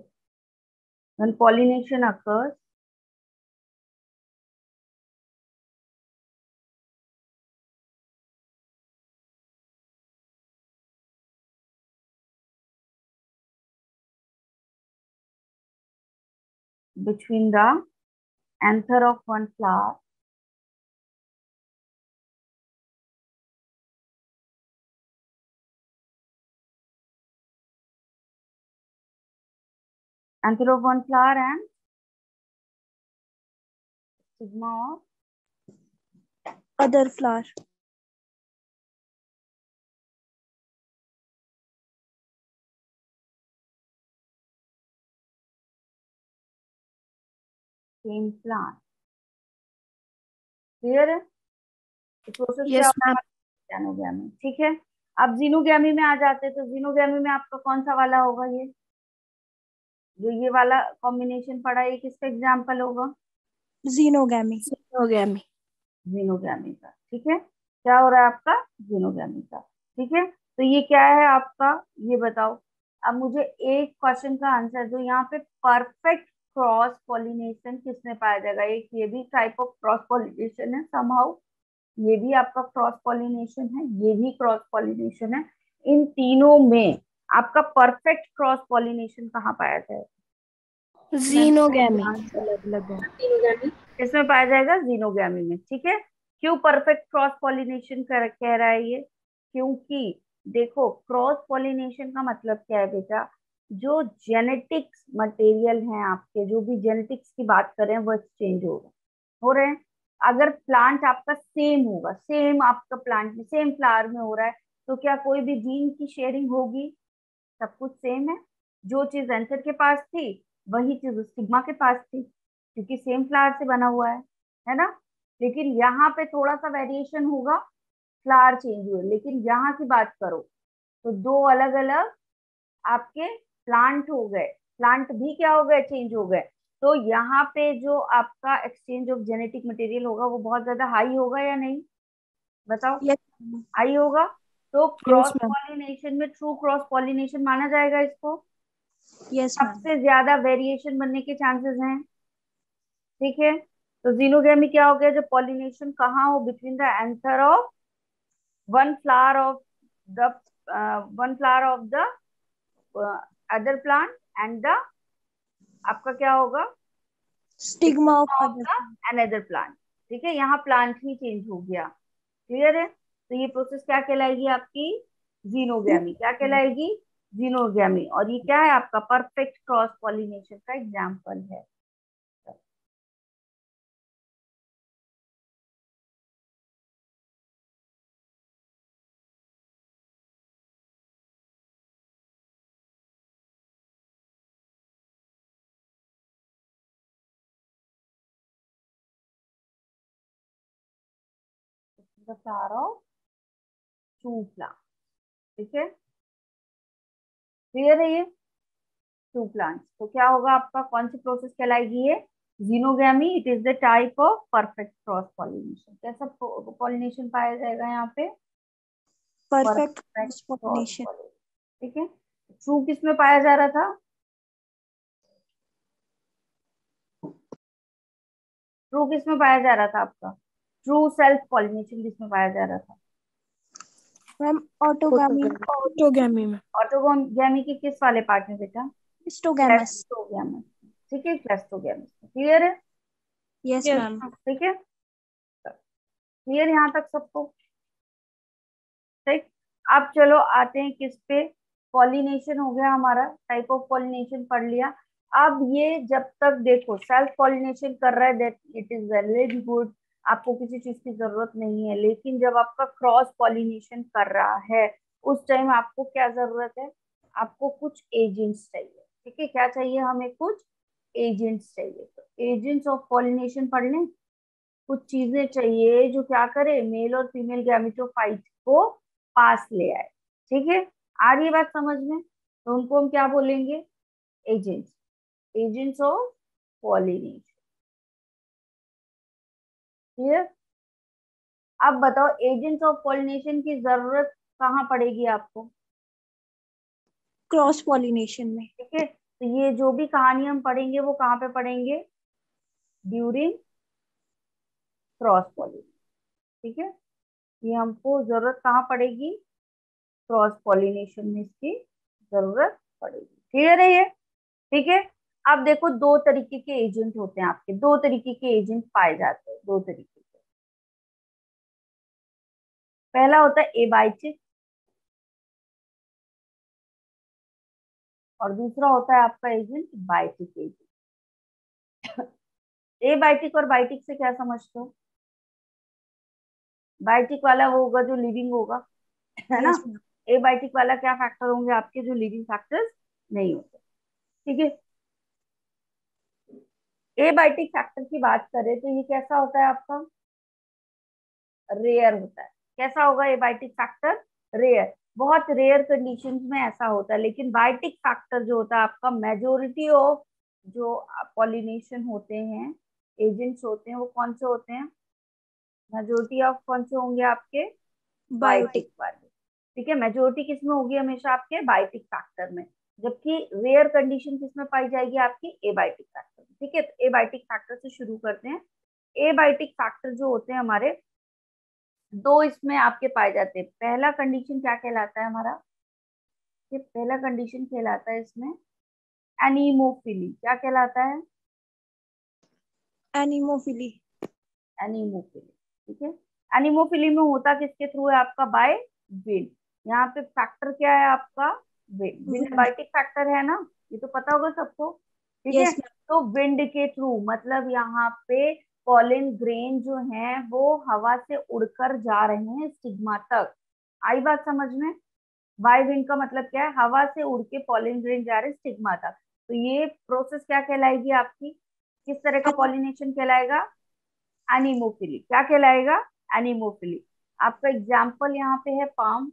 when pollination occurs between the anther of one flower anther of one flower and stigma of Other flower. same plant. Clear है? प्रोसेस क्या Yes, होगा? ma'am. जीनोगैमी, ठीक है। अब जीनोगैमी में आ जाते हैं, तो जीनोगैमी में आपका कौन सा वाला होगा? ये जो ये वाला कॉम्बिनेशन पड़ा है, ये किसका एग्जाम्पल होगा? Xenogamy. Xenogamy. जीनोगैमी का, ठीक है। क्या हो रहा है आपका? जीनोगैमी का, ठीक है। तो ये क्या है आपका, ये बताओ। अब मुझे एक क्वेश्चन का आंसर दो। यहाँ पे परफेक्ट क्रॉस पॉलिनेशन किसमें पाया जाएगा? एक ये भी टाइप ऑफ क्रॉस पॉलिनेशन है समहाउ, ये भी आपका क्रॉस पॉलिनेशन है, ये भी क्रॉस पॉलिनेशन है। इन तीनों में आपका परफेक्ट क्रॉस पॉलिनेशन कहाँ पाया जाएगा? Xenogamy. अलग अलग है। इसमें पाया जाएगा जीनोगैमी में, ठीक है। क्यों परफेक्ट क्रॉस पॉलिनेशन कह रहा है ये? क्योंकि देखो, क्रॉस पॉलिनेशन का मतलब क्या है बेटा? जो जेनेटिक्स मटेरियल हैं आपके, जो भी जेनेटिक्स की बात करें, वो एक्सचेंज हो रहे हैं। अगर प्लांट आपका सेम होगा, सेम आपका प्लांट में सेम फ्लावर में हो रहा है, तो क्या कोई भी जीन की शेयरिंग होगी? सब कुछ सेम है। जो चीज एंथर के पास थी, वही चीज स्टिग्मा के पास थी, क्योंकि सेम फ्लावर से बना हुआ है ना। लेकिन यहाँ पे थोड़ा सा वेरिएशन होगा, फ्लावर चेंज हुए। लेकिन यहाँ की बात करो तो दो अलग अलग आपके प्लांट हो गए, प्लांट भी क्या हो गए? चेंज हो गए। तो यहाँ पे जो आपका एक्सचेंज ऑफ जेनेटिक मटेरियल होगा, वो बहुत ज्यादा हाई होगा या नहीं? बताओ। Yes, ma'am. हाई होगा। तो क्रॉस Yes, ma'am. पॉलिनेशन में ट्रू क्रॉस पॉलिनेशन माना जाएगा इसको। Yes, ma'am. सबसे ज्यादा वेरिएशन बनने के चांसेस हैं, ठीक है। तो जीनोगैमी क्या हो गया? जब पॉलिनेशन कहाँ हो? Between the anther of one flower of the one flower of the other plant and the आपका क्या होगा? Stigma of of other the plant. Another plant, ठीक है। यहाँ प्लांट ही चेंज हो गया, क्लियर है। तो ये प्रोसेस क्या कहलाएगी आपकी? जीनोगैमी। क्या कहलाएगी? जीनोगैमी। और ये क्या है आपका? परफेक्ट क्रॉस पॉलिनेशन का एग्जाम्पल है। The flower of two plant, ठीक है। क्लियर है ये? Two plants. तो क्या होगा आपका? कौन सी प्रोसेस कहलाएगी ये? Xenogamy. It is the type of perfect cross pollination. कैसा पॉलिनेशन पाया जाएगा यहाँ पे? Perfect perfect cross cross pollination. Pollination, ठीक है। ट्रू किस में पाया जा रहा था? ट्रू किस में पाया जा रहा था आपका? ट्रू सेल्फ पॉलिनेशन किस में पाया जा रहा था? Ma'am, autogamy. Autogamy में. ऑटोगैमी के किस वाले पार्ट में बेटा? Histogamous. क्लेस्टोगैमस, ठीक है। क्लेस्टोगैमस, क्लियर है? Yes, ma'am. ठीक है, क्लियर यहाँ तक सबको? ठीक। अब चलो आते हैं किस पे? पॉलिनेशन हो गया हमारा, टाइप ऑफ पॉलिनेशन पढ़ लिया। अब ये जब तक देखो सेल्फ पॉलिनेशन कर रहा है, that it is very good, आपको किसी चीज की जरूरत नहीं है। लेकिन जब आपका क्रॉस पॉलिनेशन कर रहा है, उस टाइम आपको क्या जरूरत है? आपको कुछ एजेंट्स चाहिए, ठीक है। क्या चाहिए हमें? कुछ एजेंट्स चाहिए। तो एजेंट्स ऑफ पॉलिनेशन पढ़ लें। कुछ चीजें चाहिए जो क्या करे? मेल और फीमेल गैमेटोफाइट को पास ले आए, ठीक है। आ रही है बात समझ में? तो उनको हम क्या बोलेंगे? Agents, agents of pollination, clear. अब बताओ, एजेंट्स ऑफ पॉलिनेशन की जरूरत कहाँ पड़ेगी आपको? Cross pollination में. ठीक है। तो ये जो भी कहानी हम पढ़ेंगे, वो कहाँ पे पढ़ेंगे? ड्यूरिंग क्रॉस पॉलिनेशन, ठीक है। ये हमको जरूरत कहाँ पड़ेगी? क्रॉस पॉलिनेशन में इसकी जरूरत पड़ेगी, क्लियर है ये? ठीक है। अब देखो दो तरीके के एजेंट होते हैं आपके, दो तरीके के एजेंट पाए जाते हैं, दो तरीके के। पहला होता है एबाइटिक और दूसरा होता है आपका एजेंट बाइटिक एजेंट। एबाइटिक और बाइटिक से क्या समझते हो? बाइटिक वाला वो होगा जो लिविंग होगा, है ना। Yes ma'am. एबाइटिक वाला क्या फैक्टर होंगे आपके, जो लिविंग फैक्टर्स नहीं होते। ठीक है, एबाइटिक फैक्टर की बात करें तो ये कैसा होता है आपका, रेयर होता है। कैसा होगा एबाइटिक फैक्टर? रेयर, बहुत रेयर कंडीशंस में ऐसा होता है। लेकिन बाइटिक फैक्टर जो होता है आपका, मेजोरिटी ऑफ जो पॉलिनेशन होते हैं, एजेंट्स होते हैं, वो कौन से होते हैं? मेजोरिटी ऑफ कौन से होंगे आपके? Biotic biotic. वाले। ठीक है, मेजोरिटी किस में होगी? हमेशा आपके बायोटिक फैक्टर में। जबकि रेयर कंडीशन किस में पाई जाएगी? आपकी एबायोटिक फैक्टर में। ठीक है, तो एबायोटिक फैक्टर से शुरू करते हैं। एबायोटिक फैक्टर जो होते हैं हमारे, दो इसमें आपके पाए जाते हैं। पहला कंडीशन क्या कहलाता है हमारा? ये पहला कंडीशन कहलाता है इसमें एनीमोफिली। क्या कहलाता है? एनिमोफिली। एनीमोफिली। ठीक है, एनीमोफिली में होता किसके थ्रू है आपका? By wind. यहाँ पे फैक्टर क्या है आपका? Wind. Wind wind. Biotic factor है ना, ये तो पता होगा सबको। ठीक है, यस मैम। तो विंड के थ्रू मतलब यहाँ पे पॉलिन ग्रेन जो है वो हवा से उड़कर जा रहे हैं स्टिग्मा तक। आई बात समझ में? बाय विंड का मतलब क्या है? हवा से उड़ के पॉलिन ग्रेन जा रहे हैं स्टिग्मा तक। तो ये प्रोसेस क्या कहलाएगी आपकी? किस तरह का पॉलिनेशन कहलाएगा? एनीमोफिली। क्या कहलाएगा? एनीमोफिली। आपका एग्जाम्पल यहाँ पे है पाम।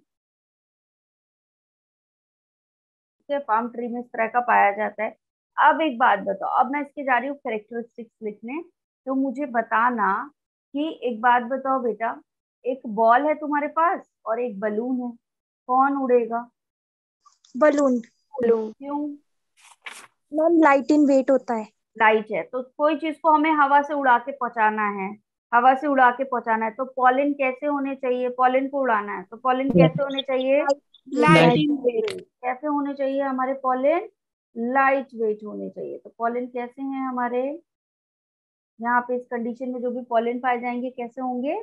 ठीक है, पाम ट्री में इस तरह का पाया जाता है। अब एक बात बताओ, अब मैं इसके जा रही हूँ कैरेक्टरिस्टिक्स लिखने। तो मुझे बताना कि, एक बात बताओ बेटा, एक बॉल है तुम्हारे पास और एक बलून है, कौन उड़ेगा? बलून। क्यों? मैम लाइट इन वेट होता है। लाइट है, तो कोई चीज को हमें हवा से उड़ा के पहुंचाना है, हवा से उड़ा के पहुंचाना है, तो पॉलिन कैसे होने चाहिए? पॉलिन को उड़ाना है तो पॉलिन कैसे होने चाहिए? Light in light weight. Weight. कैसे होने चाहिए हमारे पॉलिन? लाइट वेट होने चाहिए। तो पॉलिन कैसे हैं हमारे यहाँ पे, इस कंडीशन में जो भी पॉलिन पाए जाएंगे कैसे होंगे?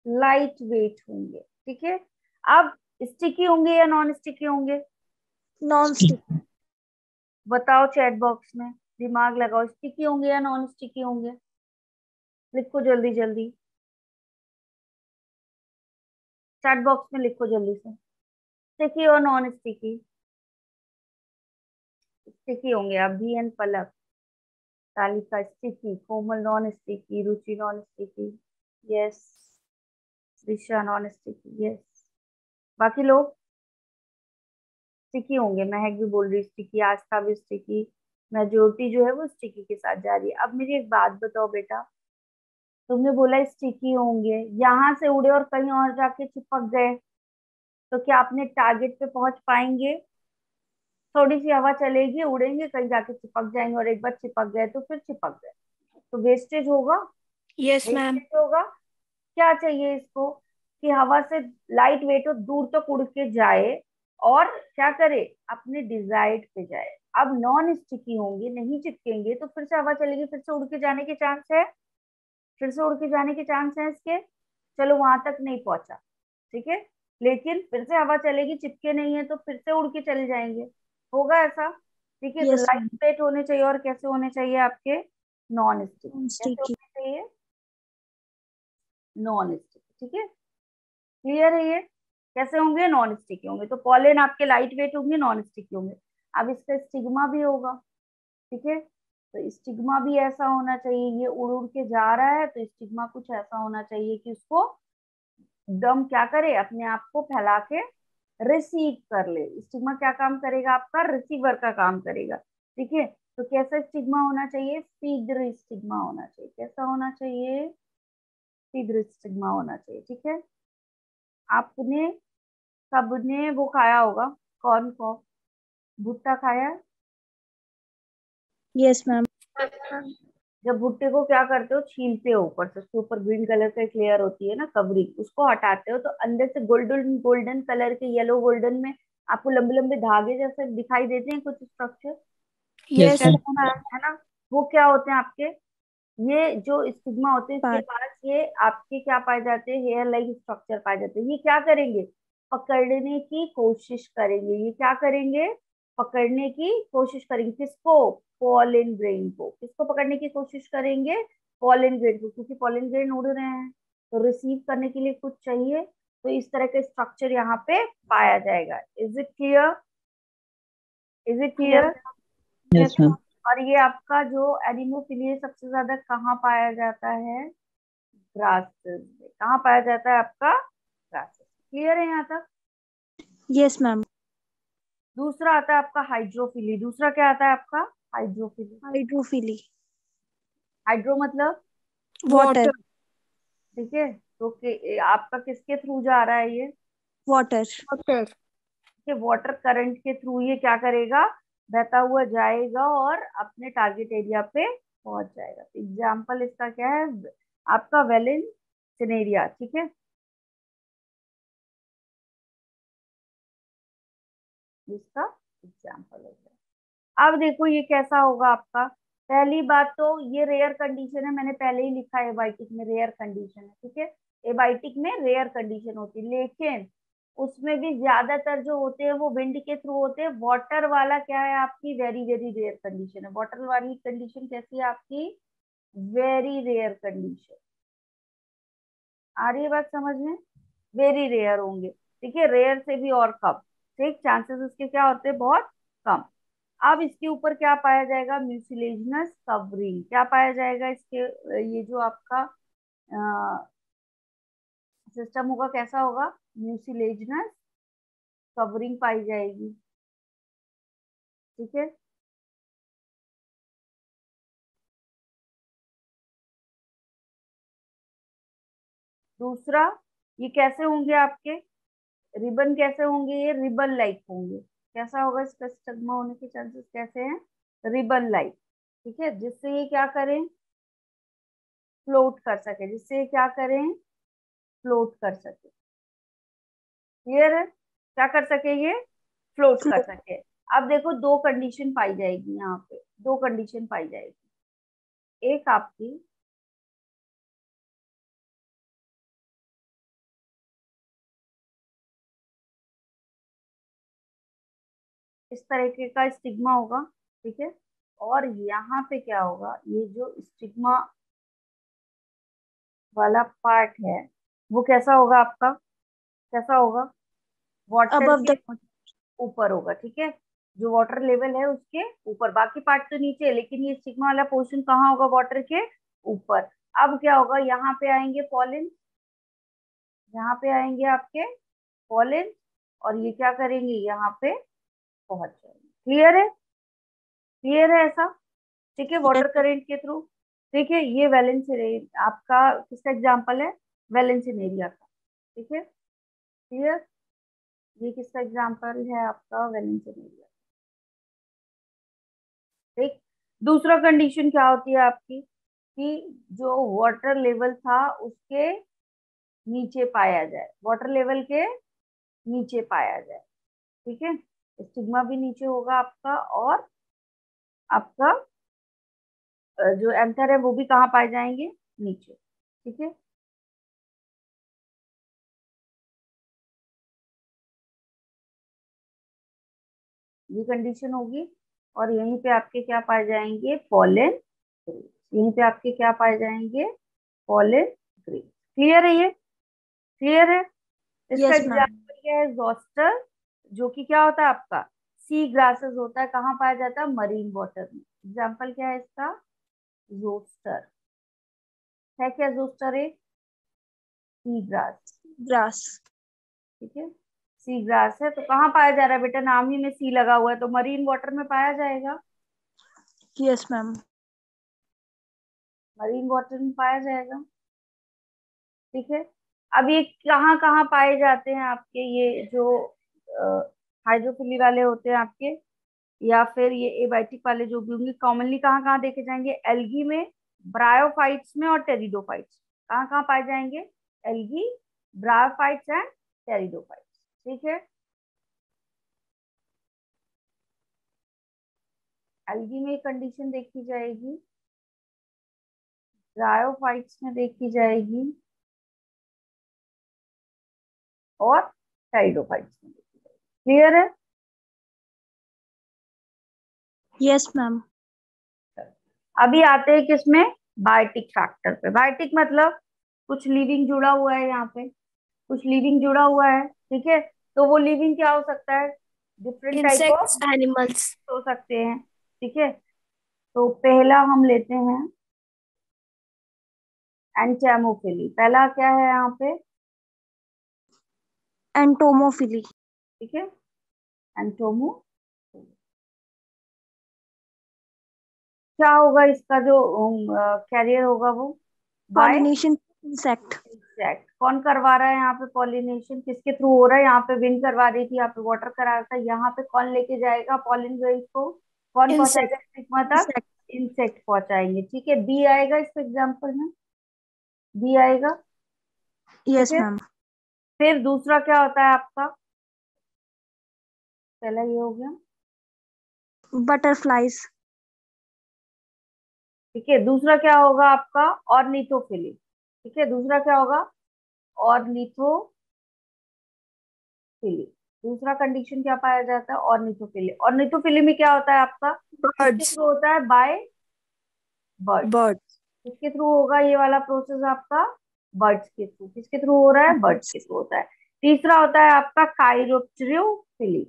लाइट वेट होंगे। ठीक है, अब स्टिकी होंगे या नॉन स्टिकी होंगे? Non stick. बताओ चैट बॉक्स में, दिमाग लगाओ, स्टिकी होंगे या नॉन स्टिकी होंगे? लिखो जल्दी जल्दी, चैट बॉक्स में लिखो जल्दी से। स्टिकी और नॉन स्टिकी? स्टिकी होंगे। अभी एंड पलक, तालिका स्टिकी, कोमल नॉन स्टिकी, रुचि नॉन स्टिकी, यस, दिशा नॉन स्टिकी, यस। बाकी लोग स्टिकी होंगे। महक भी बोल रही स्टिकी, आस्था भी स्टिकी, मेजोरिटी जो है वो स्टिकी के साथ जा रही है। अब मुझे एक बात बताओ बेटा, तुमने बोला स्टिकी होंगे, यहाँ से उड़े और कहीं और जाके चिपक गए, तो क्या अपने टारगेट पे पहुंच पाएंगे? थोड़ी सी हवा चलेगी, उड़ेंगे, कहीं जाके चिपक जाएंगे, और एक बार चिपक गए तो फिर चिपक गए, तो वेस्टेज होगा। Yes ma'am. वेस्टेज होगा। क्या चाहिए इसको? कि हवा से लाइट वेट हो, दूर तक उड़ के जाए और क्या करे? अपने डिजायर्ड पे जाए। अब नॉन स्टिकी होंगे, नहीं चिपकेंगे, तो फिर से हवा चलेगी, फिर से उड़ के जाने के चांस है, फिर से उड़ के जाने के चांस है इसके। चलो वहां तक नहीं पहुंचा, ठीक है, लेकिन फिर से हवा चलेगी, चिपके नहीं है तो फिर से उड़ के चले जाएंगे, होगा ऐसा। ठीक है, तो यस लाइट मैम। वेट होने चाहिए, और कैसे होने चाहिए आपके? Non sticky. नॉन कैसे स्टिकी। होने चाहिए? Non sticky. ठीक है, क्लियर है ये? कैसे होंगे? नॉन स्टिकी होंगे। तो पॉलन आपके लाइट वेट होंगे, नॉन स्टिकी होंगे। अब इसका स्टिग्मा भी होगा। ठीक है, तो स्टिग्मा भी ऐसा होना चाहिए, ये उड़ उड़ के जा रहा है तो स्टिग्मा कुछ ऐसा होना चाहिए कि उसको एकदम क्या करे, अपने आप को फैला के रिसीव कर ले। स्टिग्मा क्या काम करेगा आपका? रिसीवर का काम करेगा। ठीक है, तो कैसा स्टिग्मा होना चाहिए? सीग्र स्टिग्मा होना चाहिए। कैसा होना चाहिए? सीग्र स्टिग्मा होना चाहिए। ठीक है, आपने सबने वो खाया होगा, कॉर्न को, भुट्टा खाया है? Yes ma'am. जब भुट्टे को क्या करते हो, छीलते हो ऊपर से, उसके ऊपर ग्रीन कलर का एक लेयर होती है ना कवरिंग, उसको हटाते हो तो अंदर से गोल्डन गोल्डन कलर के, येलो गोल्डन में आपको लंबे लंबे धागे जैसे दिखाई देते हैं कुछ स्ट्रक्चर। Yes sir. मैम। है ना। वो क्या होते हैं आपके, ये जो स्टिग्मा होते हैं इसके पार्ट पास ये आपके क्या पाए जाते हैं, हेयर लाइक स्ट्रक्चर पाए जाते हैं। ये क्या करेंगे, पकड़ने की कोशिश करेंगे। ये क्या करेंगे, पकड़ने की कोशिश करेंगे। किसको, पॉलन ग्रेन को। किसको पकड़ने की कोशिश करेंगे, पॉलन ग्रेन को, क्योंकि पॉलन ग्रेन उड़ रहे हैं तो रिसीव करने के लिए कुछ चाहिए। तो इस तरह का स्ट्रक्चर यहाँ पे पाया जाएगा। Is it clear, is it yes clear. Yes, ma'am. और ये आपका जो एनिमोफिलिया सबसे ज्यादा कहाँ पाया जाता है, ग्रासेस में। कहाँ पाया जाता है आपका, ग्रासेस। क्लियर है यहाँ तक। Yes ma'am. दूसरा आता है आपका हाइड्रोफिली। दूसरा क्या आता है आपका, हाइड्रोफिली। हाइड्रोफिली हाइड्रो मतलब, वाटर ठीक है। तो आपका किसके थ्रू जा रहा है ये, वाटर ठीक है, वाटर करंट के थ्रू ये क्या करेगा, बहता हुआ जाएगा और अपने टारगेट एरिया पे पहुंच जाएगा। तो एग्जाम्पल इसका क्या है, आपका वेलिन सिनेरिया, ठीक है। इसका एग्जाम्पल हो गया। अब देखो ये कैसा होगा आपका। पहली बात तो ये रेयर कंडीशन है, मैंने पहले ही लिखा है एबाइटिक में रेयर कंडीशन है, ठीक है। एबाइटिक में रेयर कंडीशन होती है, लेकिन उसमें भी ज्यादातर जो होते हैं वो विंड के थ्रू होते हैं। वाटर वाला क्या है आपकी, वेरी वेरी रेयर कंडीशन है। वाटर वाली कंडीशन कैसी है आपकी, वेरी रेयर कंडीशन। आ रही है बात समझ में, वेरी रेयर होंगे, ठीक है। रेयर से भी और कम, ठीक, चांसेस उसके क्या होते हैं, बहुत कम। अब इसके ऊपर क्या पाया जाएगा, म्यूसिलेजिनस कवरिंग। क्या पाया जाएगा इसके, ये जो आपका सिस्टम होगा कैसा होगा, म्यूसिलेजिनस कवरिंग पाई जाएगी, ठीक है। दूसरा, ये कैसे होंगे आपके, रिबन कैसे होंगे, ये रिबन लाइक होंगे। कैसा होगा इसका स्टिग्मा होने के चांसेस कैसे हैं, रिबन लाइक, ठीक है। जिससे ये क्या करें, फ्लोट कर सके, जिससे ये क्या करें, फ्लोट कर सके। क्लियर है, क्या कर सके ये, फ्लोट कर सके। अब देखो दो कंडीशन पाई जाएगी यहाँ पे, दो कंडीशन पाई जाएगी। एक आपकी, इस तरीके का स्टिग्मा होगा, ठीक है। और यहाँ पे क्या होगा, ये जो स्टिग्मा वाला पार्ट है वो कैसा होगा आपका, कैसा होगा, वाटर अबव के द ऊपर होगा, ठीक है। जो वाटर लेवल है उसके ऊपर, बाकी पार्ट तो नीचे है, लेकिन ये स्टिग्मा वाला पोर्शन कहाँ होगा, वाटर के ऊपर। अब क्या होगा, यहाँ पे आएंगे पॉलिन, यहाँ पे आएंगे आपके पॉलिन, और ये क्या करेंगे, यहाँ पे पहुंच जाएंगे। क्लियर है, क्लियर है ऐसा, ठीक है, वाटर करंट के थ्रू। ठीक है, ये वैलेंस आपका किसका एग्जांपल है, वैलेंसिनेरिया का, ठीक है। क्लियर, ये किसका एग्जांपल है आपका, वैलेंसिनेरिया, ठीक। दूसरा कंडीशन क्या होती है आपकी, कि जो वाटर लेवल था उसके नीचे पाया जाए, वाटर लेवल के नीचे पाया जाए, ठीक है। स्टिग्मा भी नीचे होगा आपका, और आपका जो एंथर है वो भी कहाँ पाए जाएंगे, नीचे, ठीक है। ये कंडीशन होगी, और यहीं पे आपके क्या पाए जाएंगे, पॉलन ग्रेन्स। यहीं पे आपके क्या पाए जाएंगे, पॉलन ग्रेन्स। क्लियर है ये, क्लियर है। इसका यस मैम। एग्जाम्पल क्या है, जोस्टर, जो कि क्या होता है आपका, सी ग्रासेस होता है, कहाँ पाया जाता है, मरीन वाटर में। एग्जाम्पल क्या है इसका, जोस्टर है, क्या जोस्टर है, सी ग्रास, ग्रास ठीक है। सी ग्रास है तो कहाँ पाया जा रहा है बेटा, नाम ही में सी लगा हुआ है तो मरीन वाटर में पाया जाएगा, यस मैम। मरीन वाटर में पाया जाएगा, ठीक है। अब ये कहाँ कहाँ पाए जाते हैं आपके, ये जो हाइड्रोफिली वाले होते हैं आपके, या फिर ये एबाइटिक वाले जो भी होंगे, कॉमनली कहाँ कहाँ देखे जाएंगे, एल्गी में, ब्रायोफाइट्स में, और टेरिडोफाइट्स। कहाँ कहाँ पाए जाएंगे, एल्गी, ब्रायोफाइट्स एंड टेरिडोफाइट्स, ठीक है। एल्गी में कंडीशन देखी जाएगी, ब्रायोफाइट्स में देखी जाएगी और टाइडोफाइट्स में देखी जाएगी। क्लियर है? Yes ma'am. अभी आते हैं किसमें, बायोटिक फैक्टर पे। बायोटिक मतलब कुछ लिविंग जुड़ा हुआ है, यहाँ पे कुछ लिविंग जुड़ा हुआ है, ठीक है। तो वो लिविंग क्या हो सकता है, different type of insects, animals. हो सकते हैं, ठीक है। तो पहला हम लेते हैं एंटोमोफिली। पहला क्या है यहाँ पे, एंटोमोफिली। ठीक है, एंटोमो। क्या होगा इसका जो कैरियर होगा वो बाय पॉलिनेशन इंसेक्ट। इंसेक्ट। कौन करवा रहा है यहाँ पे पॉलिनेशन, किसके थ्रू हो रहा है, यहाँ पे विंड करवा रही थी, यहाँ पे वाटर करा रहा था, यहाँ पे कौन लेके जाएगा पॉलिन ग्रेन्स को, कौन इंसेक्ट। पहुंचाएगा स्टिग्मा तक, इंसेक्ट। इंसेक्ट पहुंचाएंगे, ठीक है। बी आएगा इस एग्जाम्पल में, बी आएगा, ठीक यस है। मैम। फिर दूसरा क्या होता है आपका, पहला ये हो गया, बटरफ्लाइज। ठीक है। दूसरा क्या होगा आपका, ऑर्निथोफिली, ठीक है। दूसरा क्या होगा, ऑर्निथोफिली। दूसरा कंडीशन क्या पाया जाता है, ऑर्निथोफिली। ऑर्निथोफिली में क्या होता है आपका, किसके बर्ड्स। थ्रू होता है, बाय बर्ड। बर्ड्स। किसके थ्रू होगा ये वाला प्रोसेस आपका, बर्ड्स के थ्रू। किसके थ्रू हो रहा है, बर्ड्स के थ्रू होता है। तीसरा होता है आपका काइरोप्टेरोफिली,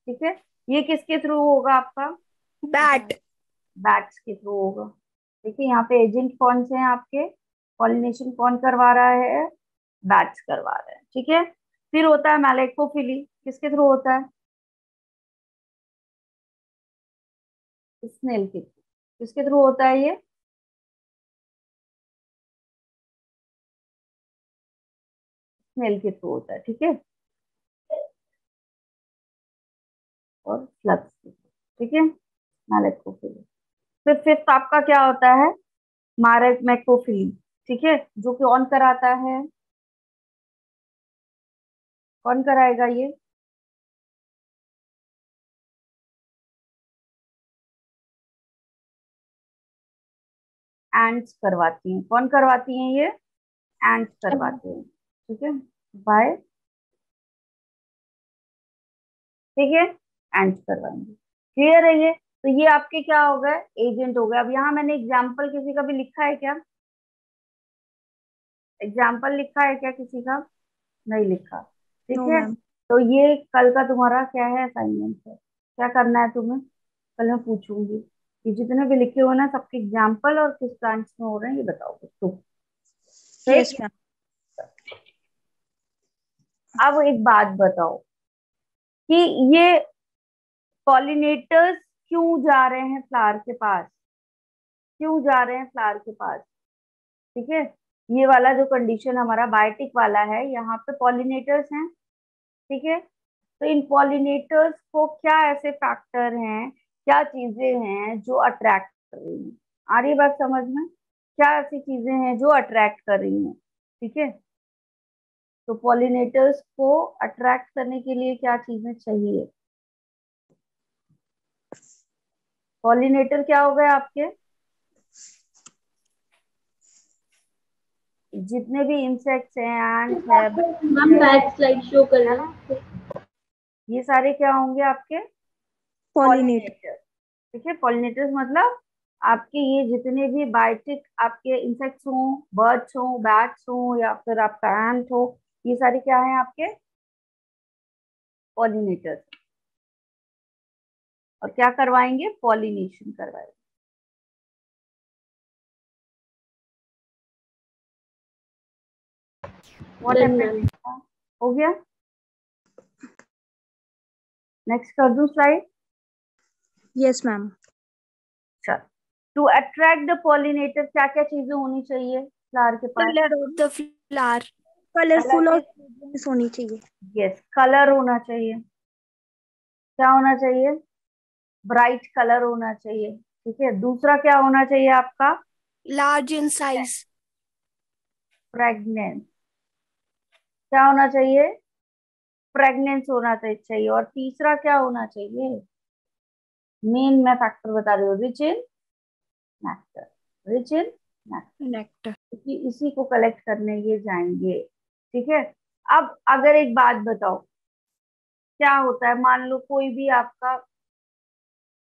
ठीक है। ये किसके थ्रू होगा आपका, बैट। बैट्स के थ्रू होगा। देखिए यहाँ पे एजेंट कौन से हैं आपके, पॉलिनेशन कौन करवा रहा है, बैट्स करवा रहे हैं, ठीक है। फिर होता है मैलेकोफिली, किसके थ्रू होता है, स्नेल के थ्रू। किसके थ्रू होता है ये, स्नेल के थ्रू होता है, ठीक है, और फ्लक्स के थ्रू, ठीक है, मैलेकोफिली। फिर फिफ्थ आपका क्या होता है, मारक मैकोफिली, ठीक है, जो कि ऑन कराता है, कौन कराएगा ये, एंट्स करवाती हैं। कौन करवाती हैं ये, एंट्स करवाते हैं, ठीक है, बाय, ठीक है, एंट्स करवाएंगे। क्लियर है ये? तो ये आपके क्या हो गए, एजेंट हो गए। अब यहाँ मैंने एग्जाम्पल किसी का भी लिखा है क्या, एग्जाम्पल लिखा है क्या किसी का, नहीं लिखा, ठीक नो है। मैम। तो ये कल का तुम्हारा क्या है, असाइनमेंट है, क्या करना है तुम्हें, कल मैं पूछूंगी कि जितने भी लिखे हुए ना सबके एग्जाम्पल और किस ब्रांच में हो रहे हैं ये बताओ तो, यस ठीक। मैम। अब एक बात बताओ कि ये पॉलिनेटर्स क्यों जा रहे हैं फ्लावर के पास, क्यों जा रहे हैं फ्लावर के पास, ठीक है। ये वाला जो कंडीशन हमारा बायोटिक वाला है, यहाँ पे पॉलिनेटर्स हैं, ठीक है। तो इन पॉलिनेटर्स को क्या ऐसे फैक्टर हैं, क्या चीजें हैं जो अट्रैक्ट कर रही हैं, आ रही है बात समझ में, क्या ऐसी चीजें हैं जो अट्रैक्ट कर रही हैं, ठीक है। तो पॉलिनेटर्स को अट्रैक्ट करने के लिए क्या चीजें चाहिए, पॉलिनेटर क्या हो गए आपके, जितने भी इंसेक्ट्स हैं, एंट है, मैम बैक स्लाइड शो कर है रहा ना, है। ये सारे क्या होंगे आपके, पॉलिनेट। पॉलिनेटर, ठीक है। पॉलिनेटर्स मतलब आपके ये जितने भी बायोटिक आपके इंसेक्ट्स हों, बर्ड्स हों, बैट्स हों, या फिर आपका एंट हो, ये सारे क्या है आपके पॉलिनेटर्स। और क्या करवाएंगे, पॉलिनेशन करवाएंगे। What done happened, ma'am. हो गया। नेक्स्ट कर दूं स्लाइड, यस मैम। चल। टू अट्रैक्ट द पॉलिनेटर क्या क्या चीजें होनी चाहिए फ्लावर के पास, कलर ऑफ द फ्लावर। पहला कलरफुल और चीज, fragrance होनी चाहिए। यस, कलर होना चाहिए, क्या होना चाहिए, ब्राइट कलर होना चाहिए, ठीक है। दूसरा क्या होना चाहिए आपका, लार्ज इन साइज। फ्रेगनेंस, क्या होना चाहिए? फ्रेगनेंस होना चाहिए। और तीसरा क्या होना चाहिए? मेन मैं फैक्टर बता रही हूँ, rich in nectar. Rich in nectar, nectar. क्योंकि इसी को कलेक्ट करने ये जाएंगे। ठीक है। अब अगर एक बात बताओ, क्या होता है, मान लो कोई भी आपका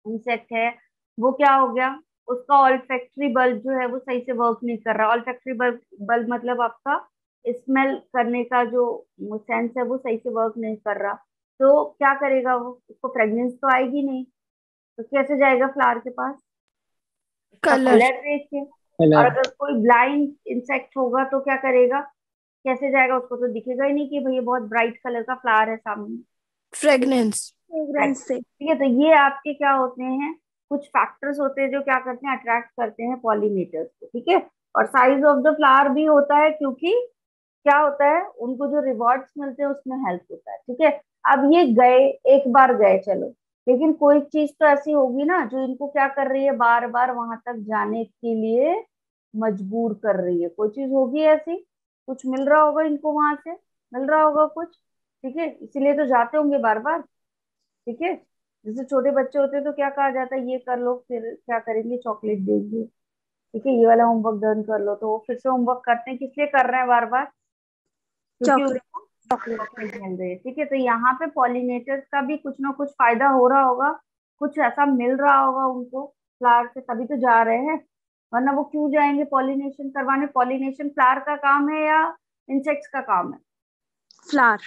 इंसेक्ट है, वो क्या हो गया, उसका ऑल्फैक्टरी बल्ब जो है वो सही से वर्क नहीं कर रहा। ऑल्फैक्टरी बल्ब बल्ब मतलब आपका स्मेल करने का जो सेंस है वो सही से वर्क नहीं कर रहा। तो क्या करेगा वो? उसको फ्रेग्रेंस तो आएगी नहीं, तो कैसे जाएगा फ्लावर के पास? उसका कलर। कलर देख के। और कलर। अगर कोई ब्लाइंड इंसेक्ट होगा तो क्या करेगा? कैसे जाएगा? उसको तो दिखेगा ही नहीं कि भाई ये बहुत ब्राइट कलर का फ्लावर है सामने। फ्रेगनेंस। Right. फ्रेगरेंस से। ठीक है, तो ये आपके क्या होते हैं, कुछ फैक्टर्स होते हैं जो क्या करते हैं, अट्रैक्ट करते हैं पॉलिनेटर्स को। ठीक है। और साइज ऑफ द फ्लावर भी होता है, क्योंकि क्या होता है, उनको जो रिवॉर्ड्स मिलते हैं उसमें हेल्प होता है। ठीक है। अब ये गए, एक बार गए चलो, लेकिन कोई चीज तो ऐसी होगी ना जो इनको क्या कर रही है, बार बार वहां तक जाने के लिए मजबूर कर रही है। कोई चीज होगी ऐसी, कुछ मिल रहा होगा इनको वहां से, मिल रहा होगा कुछ। ठीक है, इसीलिए तो जाते होंगे बार बार। ठीक है। जैसे छोटे बच्चे होते हैं तो क्या कहा जाता है, ये कर लो, फिर क्या करेंगे, चॉकलेट देंगे। ठीक है, ये वाला होमवर्क डन कर लो, तो वो फिर से होमवर्क करते हैं, किस लिए कर रहे हैं बार बार? क्योंकि चॉकलेट। उनको चॉकलेट मिल रही है। ठीक है, तो यहाँ पे पॉलिनेटर्स का भी कुछ ना कुछ फायदा हो रहा होगा, कुछ ऐसा मिल रहा होगा उनको फ्लावर से, तभी तो जा रहे हैं। वरना वो क्यों जाएंगे पॉलिनेशन करवाने? पॉलिनेशन फ्लावर का काम है या इंसेक्ट्स का काम है? फ्लावर।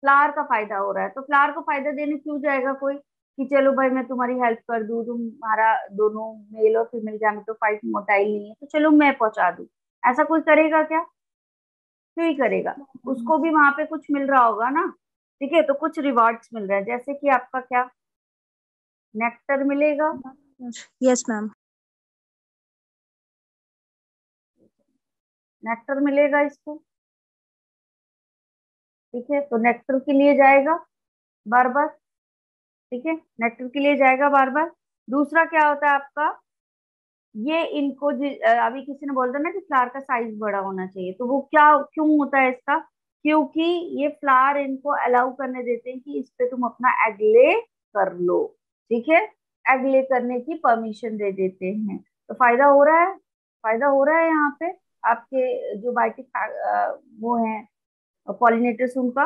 फ्लावर का फायदा हो रहा है, तो फ्लावर को फायदा देने क्यों जाएगा कोई, कि चलो भाई मैं तुम्हारी हेल्प कर दूं, तुम्हारा दोनों मेल और फीमेल गैमेटोफाइट मोटाइल नहीं है तो चलो मैं पहुंचा दूं। ऐसा कोई करेगा क्या? क्यों ही करेगा? उसको भी वहां पे कुछ मिल रहा होगा ना। ठीक है, तो कुछ रिवार्ड्स मिल रहा है, जैसे कि आपका क्या, नेक्टर मिलेगा। Yes ma'am. नेक्टर मिलेगा इसको। ठीक है, तो नेक्टर के लिए जाएगा बार बार। ठीक है, नेक्टर के लिए जाएगा बार बार। दूसरा क्या होता है आपका, ये इनको अभी किसी ने बोल दिया ना कि फ्लावर का साइज बड़ा होना चाहिए, तो वो क्या क्यों होता है इसका? क्योंकि ये फ्लावर इनको अलाउ करने देते हैं कि इस पे तुम अपना एग ले कर लो। ठीक है, एग ले करने की परमिशन दे देते हैं। तो फायदा हो रहा है, फायदा हो रहा है यहाँ पे आपके जो बायोटिक वो हैं पॉलिनेटर्स उनका।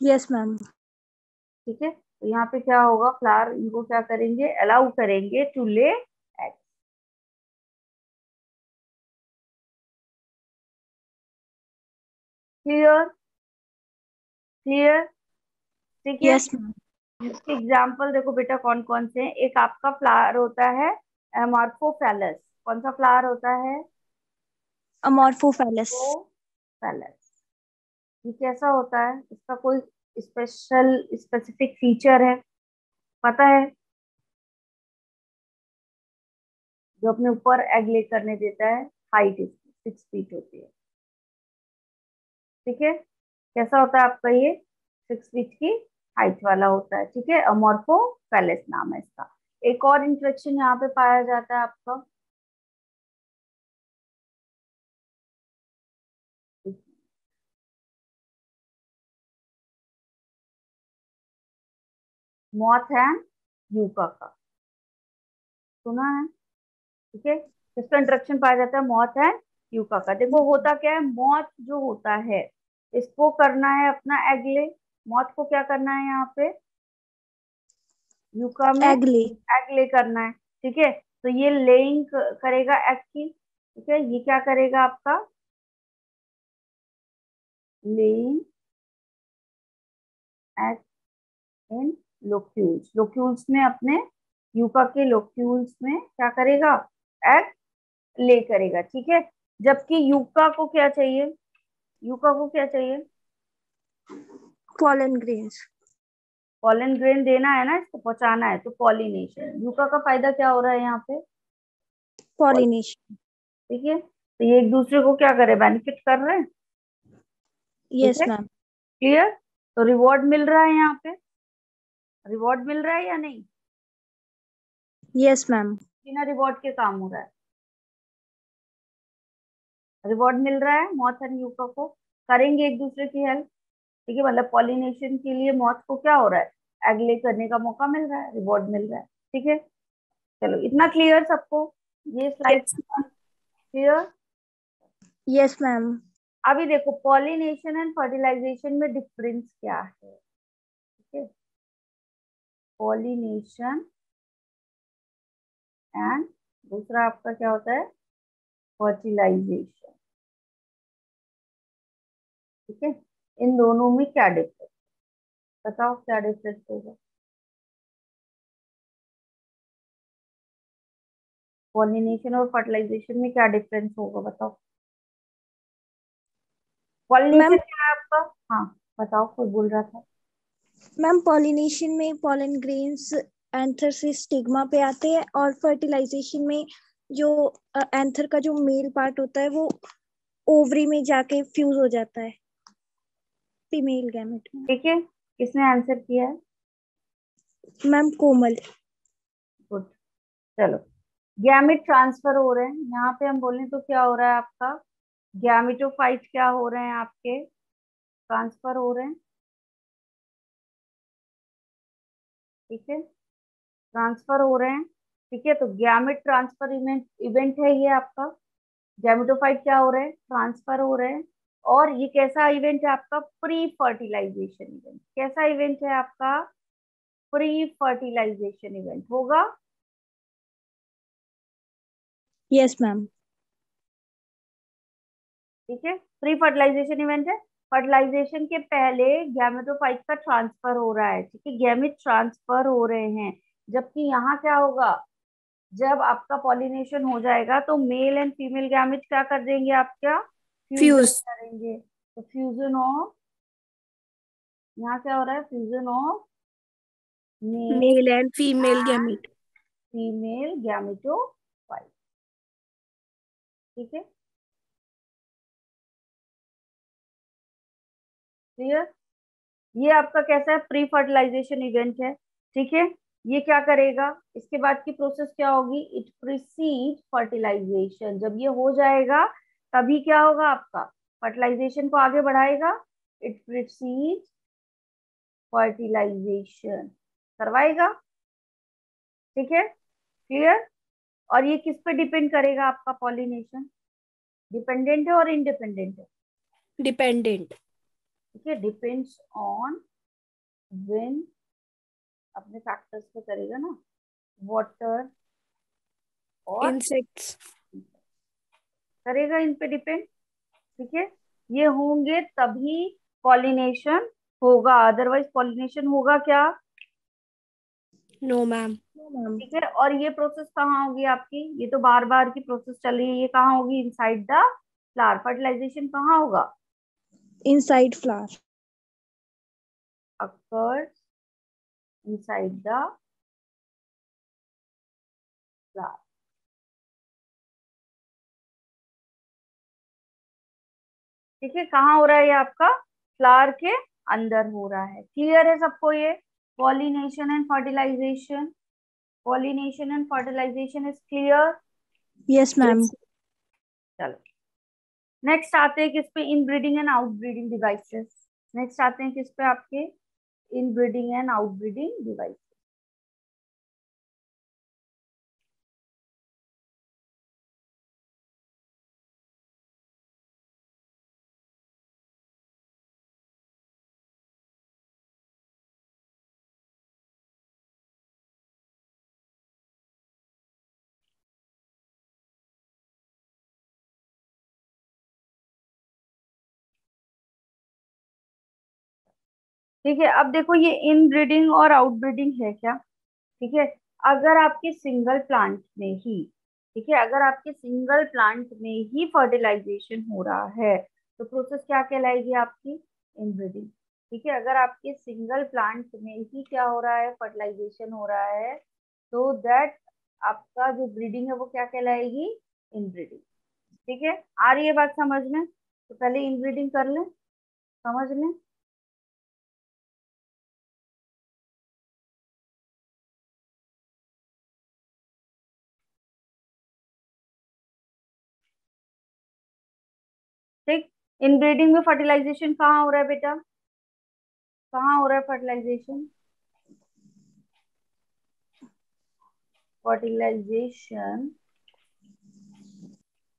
Yes ma'am. ठीक है, तो यहाँ पे क्या होगा, फ्लावर इनको क्या करेंगे, अलाउ करेंगे टू ले एग। क्लियर? क्लियर? ठीक है। Yes ma'am. इसके एग्जाम्पल देखो बेटा कौन कौन से हैं। एक आपका फ्लावर होता है एमार्फोफैलस। कौन सा फ्लावर होता है? अमॉर्फोफैलस। एमार्फोफैलस। ये कैसा होता है, इसका कोई स्पेशल स्पेसिफिक फीचर है, पता है? जो अपने ऊपर एग ले करने देता है, हाइट इसकी 6 फीट होती है। ठीक है, कैसा होता है आपका ये, 6 फीट की हाइट वाला होता है। ठीक है, अमॉर्फोफैलस नाम है इसका। एक और इंट्रेक्शन यहाँ पे पाया जाता है आपका, मॉथ एंड यूका का, सुना है? ठीक है, इसका इंट्रेक्शन पाया जाता है मॉथ एंड यूका का। देखो होता क्या है, मॉथ जो होता है इसको करना है अपना एग ले। मॉथ को क्या करना है यहाँ पे, यूका में एग ले। एग ले करना है। ठीक है, तो ये लेइंग करेगा एग की। ठीक है, ये क्या करेगा आपका, लेइंग एग इन लोक्यूल्स। लोक्यूल्स में अपने यूका के लोक्यूल्स में क्या करेगा, एग ले करेगा। ठीक है, जबकि यूका को क्या चाहिए, यूका को क्या चाहिए, पॉलन ग्रेन्स। पॉलन ग्रेन देना है ना, इसको पहुंचाना है, तो पॉलिनेशन। यूका का फायदा क्या हो रहा है यहाँ पे, pollination। पॉलिनेशन। ठीक है, तो ये एक दूसरे को क्या करे, बेनिफिट कर रहे हैं। ठीक यस है, मैम। क्लियर? तो रिवॉर्ड मिल रहा है यहाँ पे, रिवॉर्ड मिल रहा है या नहीं? Yes ma'am. बिना रिवॉर्ड के काम हो रहा है, रिवॉर्ड मिल रहा है मॉथ एंड यूका को। करेंगे एक दूसरे की हेल्प। ठीक है, मतलब पॉलिनेशन के लिए मॉथ को क्या हो रहा है, एग ले करने का मौका मिल रहा है, रिवॉर्ड मिल रहा है। ठीक है, चलो इतना क्लियर सबको, ये slide Yes. Clear. Yes, ma'am. अभी देखो पॉलिनेशन एंड फर्टिलाइजेशन में डिफरेंस क्या है। ठीक है, पॉलिनेशन एंड दूसरा आपका क्या होता है, फर्टिलाइजेशन। ठीक है, इन दोनों में क्या डिफरेंस, बताओ क्या डिफरेंस होगा। पॉलिनेशन और फर्टिलाइजेशन में क्या डिफरेंस होगा बताओ। पॉलिनेशन मैम क्या है आपका, हाँ बताओ, कोई बोल रहा था। मैम पॉलिनेशन में पॉलन ग्रेन्स एंथर से स्टिग्मा पे आते हैं, और फर्टिलाइजेशन में जो एंथर का जो मेल पार्ट होता है वो ओवरी में जाके फ्यूज हो जाता है फीमेल गैमेट में। ठीक है, किसने आंसर किया है, मैम कोमल। गुड। चलो, गैमेट ट्रांसफर हो रहे हैं, यहाँ पे हम बोलें तो क्या हो रहा है आपका, गैमेटोफाइट क्या हो रहे हैं आपके, ट्रांसफर हो रहे हैं। ठीक है, ट्रांसफर हो रहे हैं। ठीक है, तो गैमेट ट्रांसफर इवेंट इवेंट है ये आपका, गैमेटोफाइट क्या हो रहे हैं, ट्रांसफर हो रहे हैं। और ये कैसा इवेंट है आपका, प्री फर्टिलाइजेशन इवेंट। कैसा इवेंट है आपका, प्री फर्टिलाइजेशन इवेंट होगा। Yes ma'am. ठीक है, प्री फर्टिलाइजेशन इवेंट है। फर्टिलाइजेशन के पहले गैमेटोफाइट का ट्रांसफर हो रहा है। ठीक है, गैमेट ट्रांसफर हो रहे हैं, जबकि यहाँ क्या होगा, जब आपका पॉलिनेशन हो जाएगा तो मेल एंड फीमेल गैमेट क्या कर देंगे, आपका फ्यूजन फ्यूज। करेंगे। तो फ्यूजन ऑफ, यहाँ क्या हो रहा है, fusion of male male and female and gamete. Female gametophyte. ठीक है, क्लियर। ये आपका कैसा है, प्री फर्टिलाइजेशन इवेंट है। ठीक है, ये क्या करेगा, इसके बाद की प्रोसेस क्या होगी, इट प्रीसीड फर्टिलाइजेशन। जब ये हो जाएगा तभी क्या होगा आपका, फर्टिलाइजेशन को आगे बढ़ाएगा, इट प्रीसीड फर्टिलाइजेशन करवाएगा। ठीक है, क्लियर। और ये किस पे डिपेंड करेगा आपका पॉलिनेशन, डिपेंडेंट है और इंडिपेंडेंट है। डिपेंडेंट। ठीक है, डिपेंड्स ऑन विन, अपने फैक्टर्स पे करेगा ना, वाटर और इंसेक्ट्स। करेगा, इन पे डिपेंड। ठीक है, ये होंगे तभी पॉलिनेशन होगा, अदरवाइज पॉलिनेशन होगा क्या। No ma'am. No ma'am. ठीक है, और ये प्रोसेस कहाँ होगी आपकी, ये तो बार बार की प्रोसेस चल रही है, ये कहाँ होगी, इनसाइड द फ्लावर। फर्टिलाइजेशन कहाँ होगा, inside flower. occurs inside the flower। ठीक है, कहाँ हो रहा है ये आपका, फ्लावर के अंदर हो रहा है। क्लियर है सबको ये, pollination and fertilization, pollination and fertilization is clear. Yes ma'am. चलो नेक्स्ट आते हैं किस पे, inbreeding and outbreeding devices. Next आते हैं किस पे आपके, इनब्रीडिंग एंड आउटब्रीडिंग डिवाइस। ठीक है, अब देखो ये इनब्रीडिंग और आउटब्रीडिंग है क्या। ठीक है, अगर आपके सिंगल प्लांट में ही, ठीक है, अगर आपके सिंगल प्लांट में ही फर्टिलाइजेशन हो रहा है तो प्रोसेस क्या कहलाएगी आपकी, इनब्रीडिंग। ठीक है, अगर आपके सिंगल प्लांट में ही क्या हो रहा है, फर्टिलाइजेशन हो रहा है, तो दैट आपका जो ब्रीडिंग है वो क्या कहलाएगी, इनब्रीडिंग। ठीक है, आ रही है बात समझ में, तो पहले इनब्रीडिंग कर लें, समझ लें। ठीक, इनब्रीडिंग में फर्टिलाइजेशन कहाँ हो रहा है बेटा, कहाँ हो रहा है fertilization? Fertilization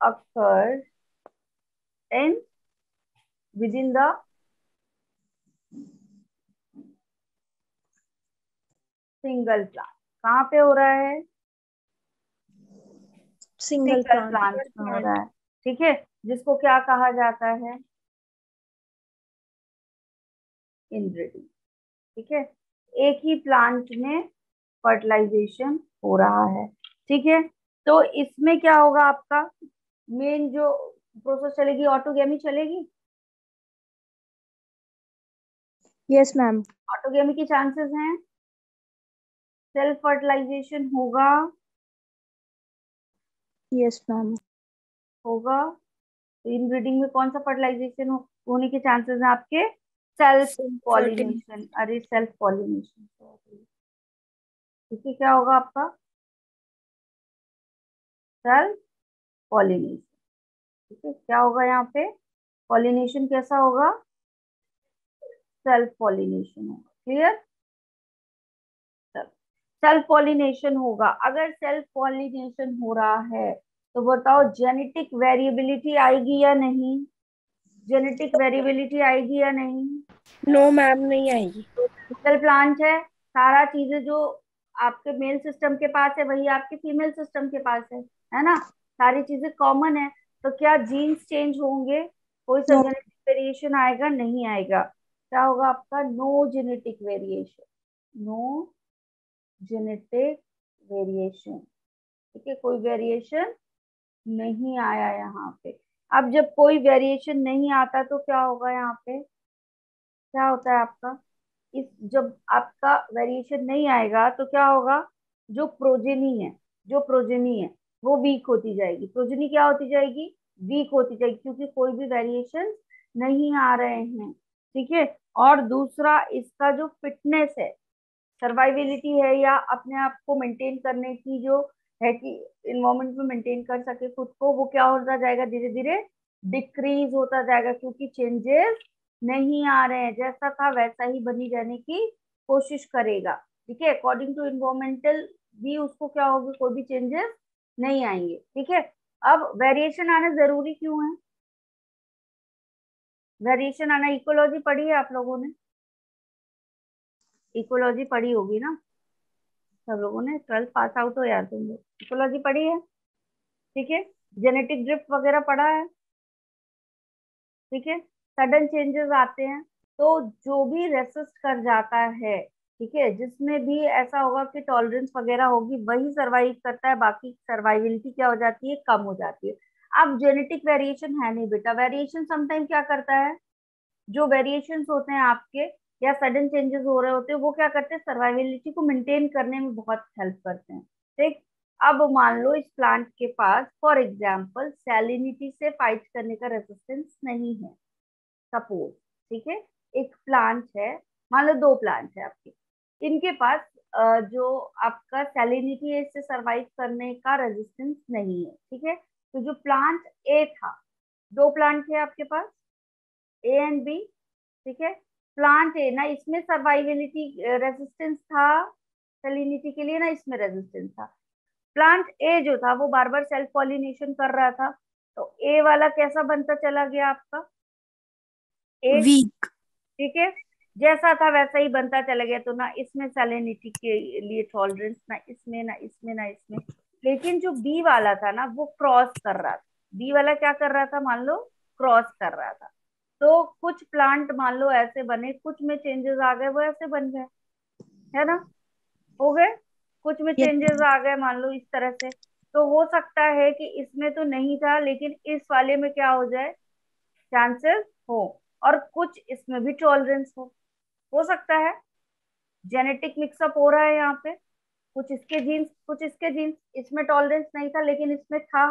occurs in within the single plant. कहाँ पे हो रहा है? Single single plant. प्लांट में हो रहा है, ठीक है, जिसको क्या कहा जाता है? इनब्रीडिंग, ठीक है। एक ही प्लांट में फर्टिलाइजेशन हो रहा है, ठीक है। तो इसमें क्या होगा आपका, मेन जो प्रोसेस चलेगी, ऑटोगेमी चलेगी। Yes ma'am. ऑटोगेमी के चांसेस हैं, सेल्फ फर्टिलाइजेशन होगा, यस मैम। होगा। तो इनब्रीडिंग में कौन सा फर्टिलाइजेशन होने के चांसेस हैं आपके? Self pollination. अरे सेल्फ पॉलिनेशन, ठीक है, क्या होगा आपका? सेल्फ पॉलिनेशन, ठीक है। क्या होगा यहाँ पे? पॉलिनेशन कैसा होगा? सेल्फ पॉलिनेशन होगा। क्लियर? सेल्फ पॉलिनेशन होगा। अगर सेल्फ पॉलिनेशन हो रहा है तो बताओ जेनेटिक वेरिएबिलिटी आएगी या नहीं? जेनेटिक वेरिएबिलिटी आएगी या नहीं? नो मैम, नहीं आएगी। सिंगल प्लांट है, सारा चीजें जो आपके मेल सिस्टम के पास है वही आपके फीमेल सिस्टम के पास है ना? सारी चीजें कॉमन है, तो क्या जीन्स चेंज होंगे? कोई सा No. जेनेटिक वेरिएशन आएगा? नहीं आएगा। क्या होगा आपका? No genetic variation, no genetic variation, ठीक है, कोई वेरिएशन नहीं आया यहाँ पे। अब जब कोई वेरिएशन नहीं आता तो क्या होगा यहाँ पे? क्या होता है आपका? इस जब आपका वेरिएशन नहीं आएगा तो क्या होगा? जो प्रोजेनी है, जो प्रोजेनी है वो वीक होती जाएगी। प्रोजेनी क्या होती जाएगी? वीक होती जाएगी, क्योंकि कोई भी वेरिएशन नहीं आ रहे हैं, ठीक है। और दूसरा, इसका जो फिटनेस है, सर्वाइविलिटी है, या अपने आप को मेंटेन करने की जो है कि इन्वायरमेंट में मेंटेन कर सके खुद को, वो क्या होता जाएगा? धीरे धीरे डिक्रीज होता जाएगा, क्योंकि चेंजेस नहीं आ रहे हैं। जैसा था वैसा ही बनी रहने की कोशिश करेगा, ठीक है। अकॉर्डिंग टू इन्वायरमेंटल भी उसको क्या होगा? कोई भी चेंजेस नहीं आएंगे, ठीक है। अब वेरिएशन आना जरूरी क्यों है? वेरिएशन आना, इकोलॉजी पढ़ी है आप लोगों ने? इकोलॉजी पढ़ी होगी ना सब लोगों ने, 12th पास आउट हो यार तुम लोग, इकोलॉजी पढ़ी है, ठीक है। जेनेटिक ड्रिफ्ट वगैरह पढ़ा है, ठीक है। सडन चेंजेस आते हैं तो जो भी रेसिस्ट कर जाता है, ठीक है, जिसमें भी ऐसा होगा कि टॉलरेंस वगैरह होगी, वही सरवाइव करता है, बाकी सर्वाइविलिटी क्या हो जाती है? कम हो जाती है। अब जेनेटिक वेरिएशन है नहीं बेटा, वेरिएशन समटाइम क्या करता है? जो वेरिएशंस होते हैं आपके या सडन चेंजेस हो रहे होते हैं, वो क्या करते हैं? सर्वाइविलिटी को मेंटेन करने में बहुत हेल्प करते हैं, ठीक। अब मान लो इस प्लांट के पास फॉर एग्जांपल सैलिनिटी से फाइट करने का रेजिस्टेंस नहीं है, सपोज, ठीक है। एक प्लांट है, मान लो 2 प्लांट है आपके, इनके पास जो आपका सैलिनिटी है इससे सरवाइव करने का रेजिस्टेंस नहीं है, ठीक है। तो जो प्लांट ए था, 2 प्लांट थे आपके पास, ए एंड बी, ठीक है। प्लांट ए ना, इसमें सर्वाइविलिटी रेजिस्टेंस था सैलिनिटी के लिए, ना इसमें रेजिस्टेंस था। प्लांट ए जो था वो बार बार सेल्फ पॉलिनेशन कर रहा था, तो ए वाला कैसा बनता चला गया आपका? A week. ठीक है, जैसा था वैसा ही बनता चला गया। तो ना इसमें सैलिनिटी के लिए टॉलरेंस, ना इसमें ना इसमें ना इसमें। लेकिन जो बी वाला था ना वो क्रॉस कर रहा था, बी वाला क्या कर रहा था? मान लो क्रॉस कर रहा था। तो कुछ प्लांट मान लो ऐसे बने, कुछ में चेंजेस आ गए वो ऐसे बन गए, है ना? हो गए, कुछ में चेंजेस आ गए मान लो इस तरह से। तो हो सकता है कि इसमें तो नहीं था लेकिन इस वाले में क्या हो जाए? चांसेस हो, और कुछ इसमें भी टॉलरेंस हो सकता है। जेनेटिक मिक्सअप हो रहा है यहाँ पे, कुछ इसके जीन्स कुछ इसके जीन्स, इसमें टॉलरेंस नहीं था लेकिन इसमें था।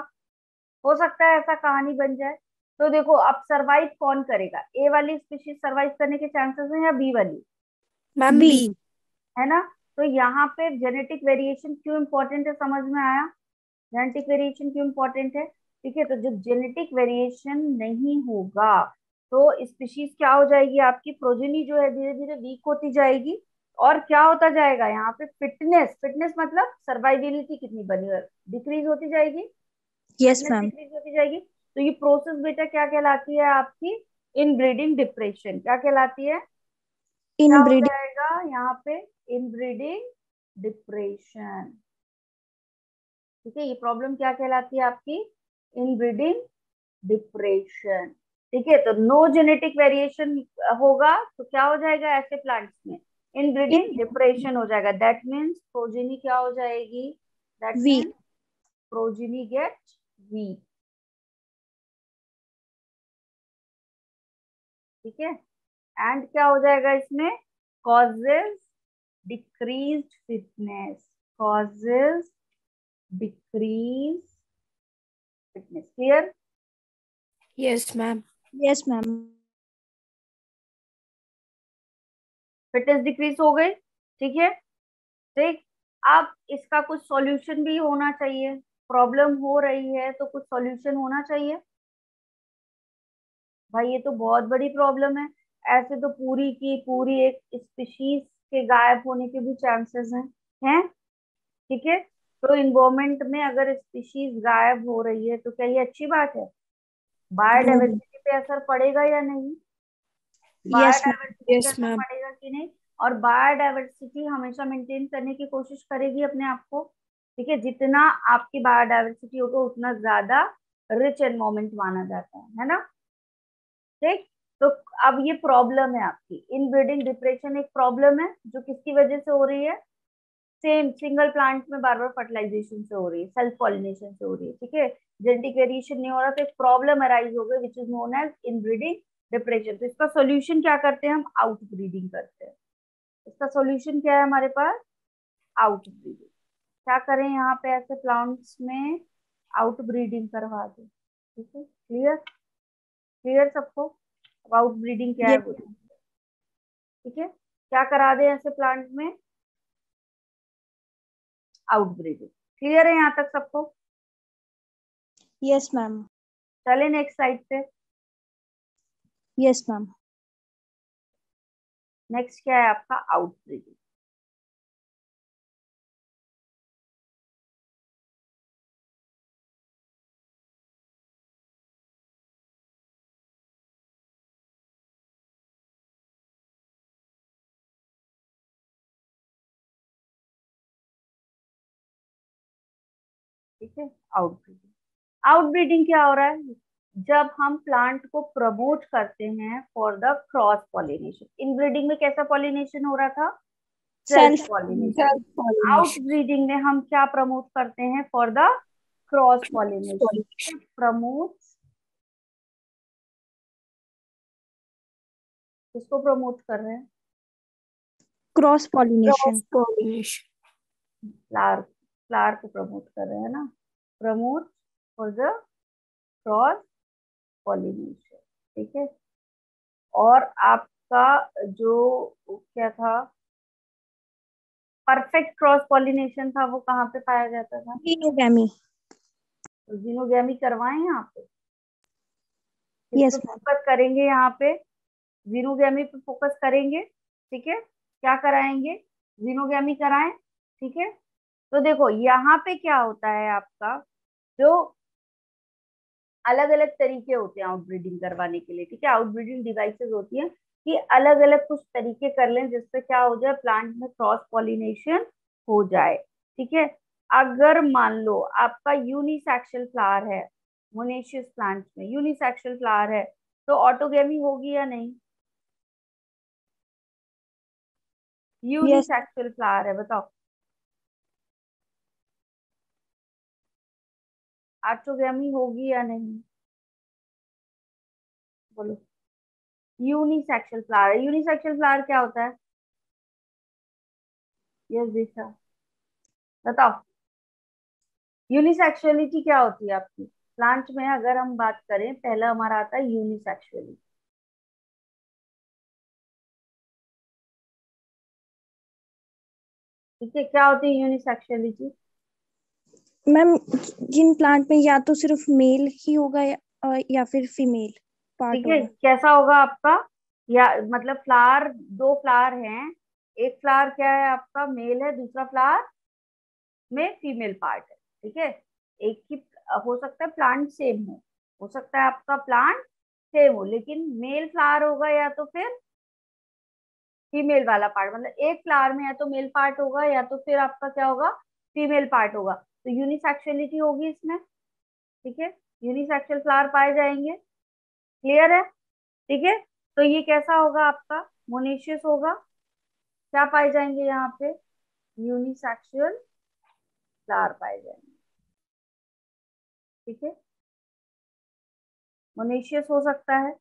हो सकता है ऐसा कहानी बन जाए। तो देखो अब सरवाइव कौन करेगा? ए वाली स्पीशीज सरवाइव करने के चांसेस हैं या बी वाली? Ma'am B. है ना? तो यहाँ पे जेनेटिक वेरिएशन क्यों इंपॉर्टेंट है, समझ में आया? जेनेटिक वेरिएशन क्यों इंपॉर्टेंट है? ठीक है, तो जब जेनेटिक वेरिएशन नहीं होगा तो स्पीशीज क्या हो जाएगी, आपकी प्रोजेनी जो है धीरे धीरे वीक होती जाएगी। और क्या होता जाएगा यहाँ पे, फिटनेस, फिटनेस मतलब सर्वाइविलिटी कितनी बनी है, डिक्रीज होती जाएगी, यस फिटनेस मैम। डिक्रीज होती जाएगी। तो ये प्रोसेस बेटा क्या कहलाती है आपकी, इनब्रीडिंग डिप्रेशन। क्या कहलाती है, क्या हो इनब्रीडिंग। जाएगा यहाँ पे, इनब्रीडिंग डिप्रेशन। ठीक है, ये प्रॉब्लम क्या कहलाती है आपकी, इनब्रीडिंग डिप्रेशन। ठीक है, तो नो जेनेटिक वेरिएशन होगा तो क्या हो जाएगा ऐसे प्लांट्स में, इनब्रीडिंग डिप्रेशन हो जाएगा। दैट मीन्स प्रोजेनी क्या हो जाएगी, that weak. Means progeny get weak. ठीक है, एंड क्या हो जाएगा इसमें, causes decreased fitness, causes decrease fitness. Clear, yes ma'am. Yes ma'am. Fitness decrease हो गई। ठीक है, ठीक। अब इसका कुछ सॉल्यूशन भी होना चाहिए, प्रॉब्लम हो रही है तो कुछ सॉल्यूशन होना चाहिए। भाई ये तो बहुत बड़ी प्रॉब्लम है, ऐसे तो पूरी की पूरी एक स्पीशीज के गायब होने के भी चांसेस हैं। ठीक है, तो इन्वायरमेंट में अगर स्पीशीज गायब हो रही है तो क्या ये अच्छी बात है, बायोडाइवर्सिटी पे असर पड़ेगा या नहीं, यस मैम। बायोडाइवर्सिटी पे यस असर मैम। पड़ेगा कि नहीं। और बायोडाइवर्सिटी हमेशा मेंटेन करने की कोशिश करेगी अपने आप को। ठीक है, जितना आपकी बायोडाइवर्सिटी होगा उतना ज्यादा रिच एनवायरमेंट माना जाता है ना। ठीक, तो अब ये प्रॉब्लम है आपकी, इनब्रीडिंग डिप्रेशन एक प्रॉब्लम है जो किसकी वजह से हो रही है, सेम सिंगल प्लांट में बार बार फर्टिलाइजेशन से हो रही है, सेल्फ पॉलिनेशन से हो रही है। ठीक है, जेनेटिक वेरिएशन नहीं हो रहा तो एक प्रॉब्लम अराइज हो गई which is known as inbreeding depression. तो इसका सॉल्यूशन क्या करते हैं, हम आउट ब्रीडिंग करते हैं। इसका सॉल्यूशन क्या है हमारे पास, आउट ब्रीडिंग। क्या करें यहाँ पे ऐसे प्लांट्स में, आउट ब्रीडिंग करवा दे। ठीक है, क्लियर, क्लियर सबको, अब आउट ब्रीडिंग क्या है यस। वो देखिए। ठीक है, क्या करा दे ऐसे प्लांट में, आउट ब्रीडिंग। क्लियर है यहाँ तक सबको, यस मैम। चले नेक्स्ट साइड पे। Yes ma'am. नेक्स्ट क्या है आपका, आउट ब्रीडिंग। ठीक है, आउट ब्रीडिंग, आउट ब्रीडिंग क्या हो रहा है, जब हम प्लांट को प्रमोट करते हैं for the cross pollination. In breeding में कैसा पॉलिनेशन हो रहा था, self self. Pollination. Self out pollination. Breeding में हम क्या प्रमोट करते हैं, for the cross pollination. Promote, किसको प्रमोट कर रहे हैं, cross pollination. Cross pollination. Flower, flower को प्रमोट कर रहे हैं ना, promote for the cross pollination. ठीक है, और आपका जो क्या था, परफेक्ट क्रॉस पॉलिनेशन था वो कहाँ पे पाया जाता था, जीनोगैमी। तो जीनोगैमी करवाएं यहाँ पे, इस पे यस मैम। फोकस करेंगे यहाँ पे, जीनोगैमी पे फोकस करेंगे। ठीक है, क्या कराएंगे, जीनोगैमी कराएं। ठीक है, तो देखो यहाँ पे क्या होता है आपका, जो अलग अलग तरीके होते हैं आउटब्रीडिंग करवाने के लिए। ठीक है, आउटब्रीडिंग डिवाइसेस होती है कि अलग अलग कुछ तरीके कर लें जिससे क्या हो जाए, प्लांट में क्रॉस पॉलिनेशन हो जाए। ठीक है, अगर मान लो आपका यूनिसेक्शुअल फ्लावर है, मोनेशियस प्लांट में यूनिसेक्शुअल फ्लावर है, तो ऑटोगेमी होगी या नहीं, यस। यूनिसेक्सुअल फ्लावर है बताओ, ऑटोगेमी होगी या नहीं, बोलो। यूनिसेक्सुअल फ्लावर, यूनिसेक्सुअल फ्लावर क्या होता है, यस दिशा बताओ, यूनिसेक्सुअलिटी क्या होती है आपकी प्लांट में, अगर हम बात करें पहला हमारा आता है यूनिसेक्सुअलिटी। ठीक है, क्या होती है यूनिसेक्सुअलिटी, मैम जिन प्लांट में या तो सिर्फ मेल ही होगा या फिर फीमेल पार्ट ठीक है, होगा। कैसा होगा आपका, या मतलब फ्लावर, दो फ्लावर हैं, एक फ्लावर क्या है आपका मेल है, दूसरा फ्लावर में फीमेल पार्ट है, ठीक है। एक ही हो सकता है प्लांट सेम हो सकता है आपका प्लांट सेम हो, लेकिन मेल फ्लावर होगा या तो फिर फीमेल वाला पार्ट, मतलब एक फ्लावर में या तो मेल पार्ट होगा या तो फिर आपका क्या होगा, फीमेल पार्ट होगा, तो यूनिसेक्सुअलिटी होगी इसमें, ठीक है। यूनिसेक्सुअल फ्लावर पाए जाएंगे, क्लियर है, ठीक है। तो ये कैसा होगा आपका, मोनेशियस होगा, क्या पाए जाएंगे यहाँ पे, यूनिसेक्सुअल फ्लावर पाए जाएंगे, ठीक है। मोनेशियस हो सकता है,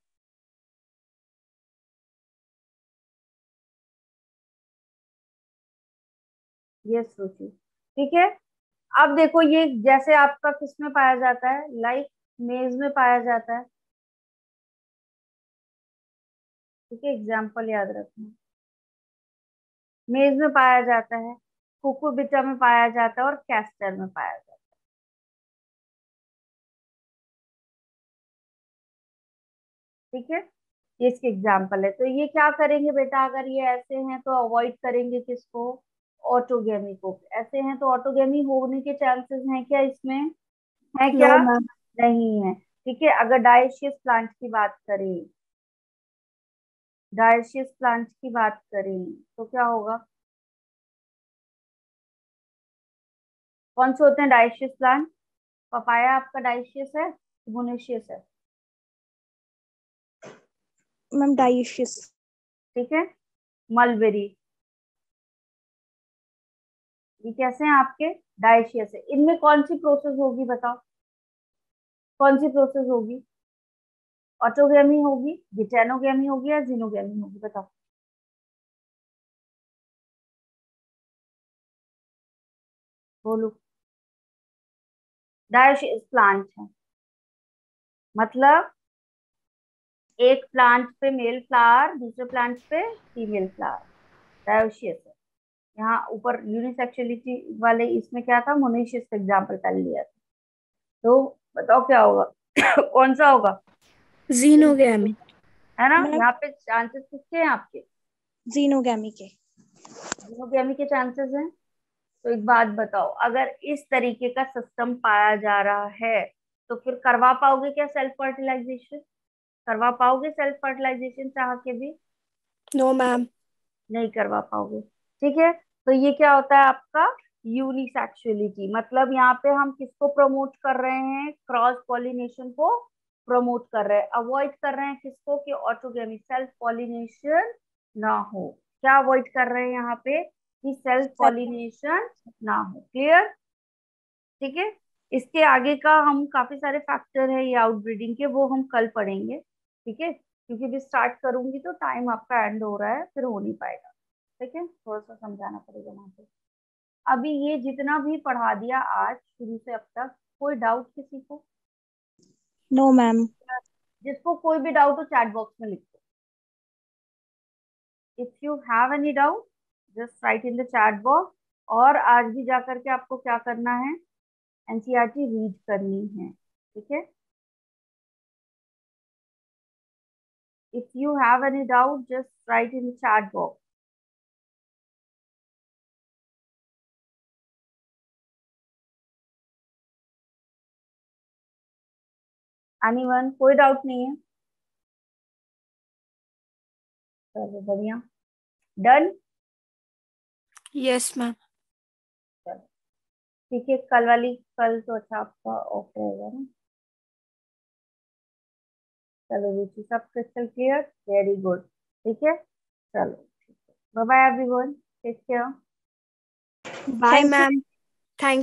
यस रुचि, ठीक है। अब देखो ये जैसे आपका किस में पाया जाता है, लाइक मेज में पाया जाता है, ठीक है, एग्जाम्पल याद रखना, मेज में पाया जाता है, कुकुरबिटा में पाया जाता है और कैस्टर में पाया जाता है, ठीक है। ये इसके एग्जाम्पल है, तो ये क्या करेंगे बेटा, अगर ये ऐसे हैं तो अवॉइड करेंगे किसको, ऑटोगेमी को। ऐसे हैं तो ऑटोगेमी होने के चांसेस हैं क्या इसमें, है क्या, No, ma'am. नहीं है, ठीक है। अगर डायशियस प्लांट की बात करें, डायशियस प्लांट की बात करें तो क्या होगा, कौन से होते हैं डायशियस प्लांट, पपाया आपका डायशियस है, मोनेशियस है, मैम डाइशियस। ठीक है। मलबेरी, ये कैसे हैं आपके, डायशियस है। इनमें कौन सी प्रोसेस होगी बताओ, कौन सी प्रोसेस होगी, ऑटोगेमी होगी, गिटेनोगेमी होगी या जीनोगेमी होगी, बताओ। बोलो, डायशियस प्लांट है, मतलब एक प्लांट पे मेल फ्लावर, दूसरे प्लांट पे फीमेल फ्लावर, डायोशियस है। यहाँ ऊपर यूनिसेक्सुअलिटी वाले इसमें क्या था, मोनेशियस का एग्जाम्पल कर लिया था, तो बताओ क्या होगा कौन सा होगा, Xenogamy. है ना, मैम यहाँ पे चांसेस किसके हैं आपके, जीनोगैमी के। जीनोगेमी के चांसेस हैं। तो एक बात बताओ, अगर इस तरीके का सिस्टम पाया जा रहा है तो फिर करवा पाओगे क्या सेल्फ फर्टिलाइजेशन, करवा पाओगे सेल्फ फर्टिलाइजेशन चाह के भी, No, ma'am. नहीं करवा पाओगे, ठीक है। तो ये क्या होता है आपका, यूनिसेक्सुअलिटी, मतलब यहाँ पे हम किसको प्रमोट कर रहे हैं, क्रॉस पॉलिनेशन को प्रमोट कर रहे हैं, अवॉइड कर रहे हैं किसको, कि ऑटोगेमी, सेल्फ पॉलिनेशन ना हो, क्या अवॉइड कर रहे हैं यहाँ पे, कि सेल्फ पॉलिनेशन ना हो, क्लियर, ठीक है। इसके आगे का हम काफी सारे फैक्टर है ये आउटब्रीडिंग के, वो हम कल पढ़ेंगे, ठीक है, क्योंकि भी स्टार्ट करूंगी तो टाइम आपका एंड हो रहा है, फिर हो नहीं पाएगा, ठीक है, थोड़ा सा समझाना पड़ेगा वहां पे। अभी ये जितना भी पढ़ा दिया आज शुरू से अब तक, कोई डाउट किसी को, नो मैम। जिसको कोई भी डाउट हो चैट बॉक्स में लिखो, if you have any doubt just right in the chat box. और आज भी जा करके आपको क्या करना है, एनसीईआरटी रीड करनी है, ठीक है। If you have any doubt, just write in the chat box. Anyone? कोई डाउट नहीं है, चलो बढ़िया, डन, Yes, ma'am. चलो ठीक है। कल तो अच्छा आपका ऑफ रहेगा ना, चलो रुचि सब क्रिस्टल क्लियर, वेरी गुड, ठीक है, चलो ठीक है, bye bye everyone, take care. Bye, thank you. ma'am. Thank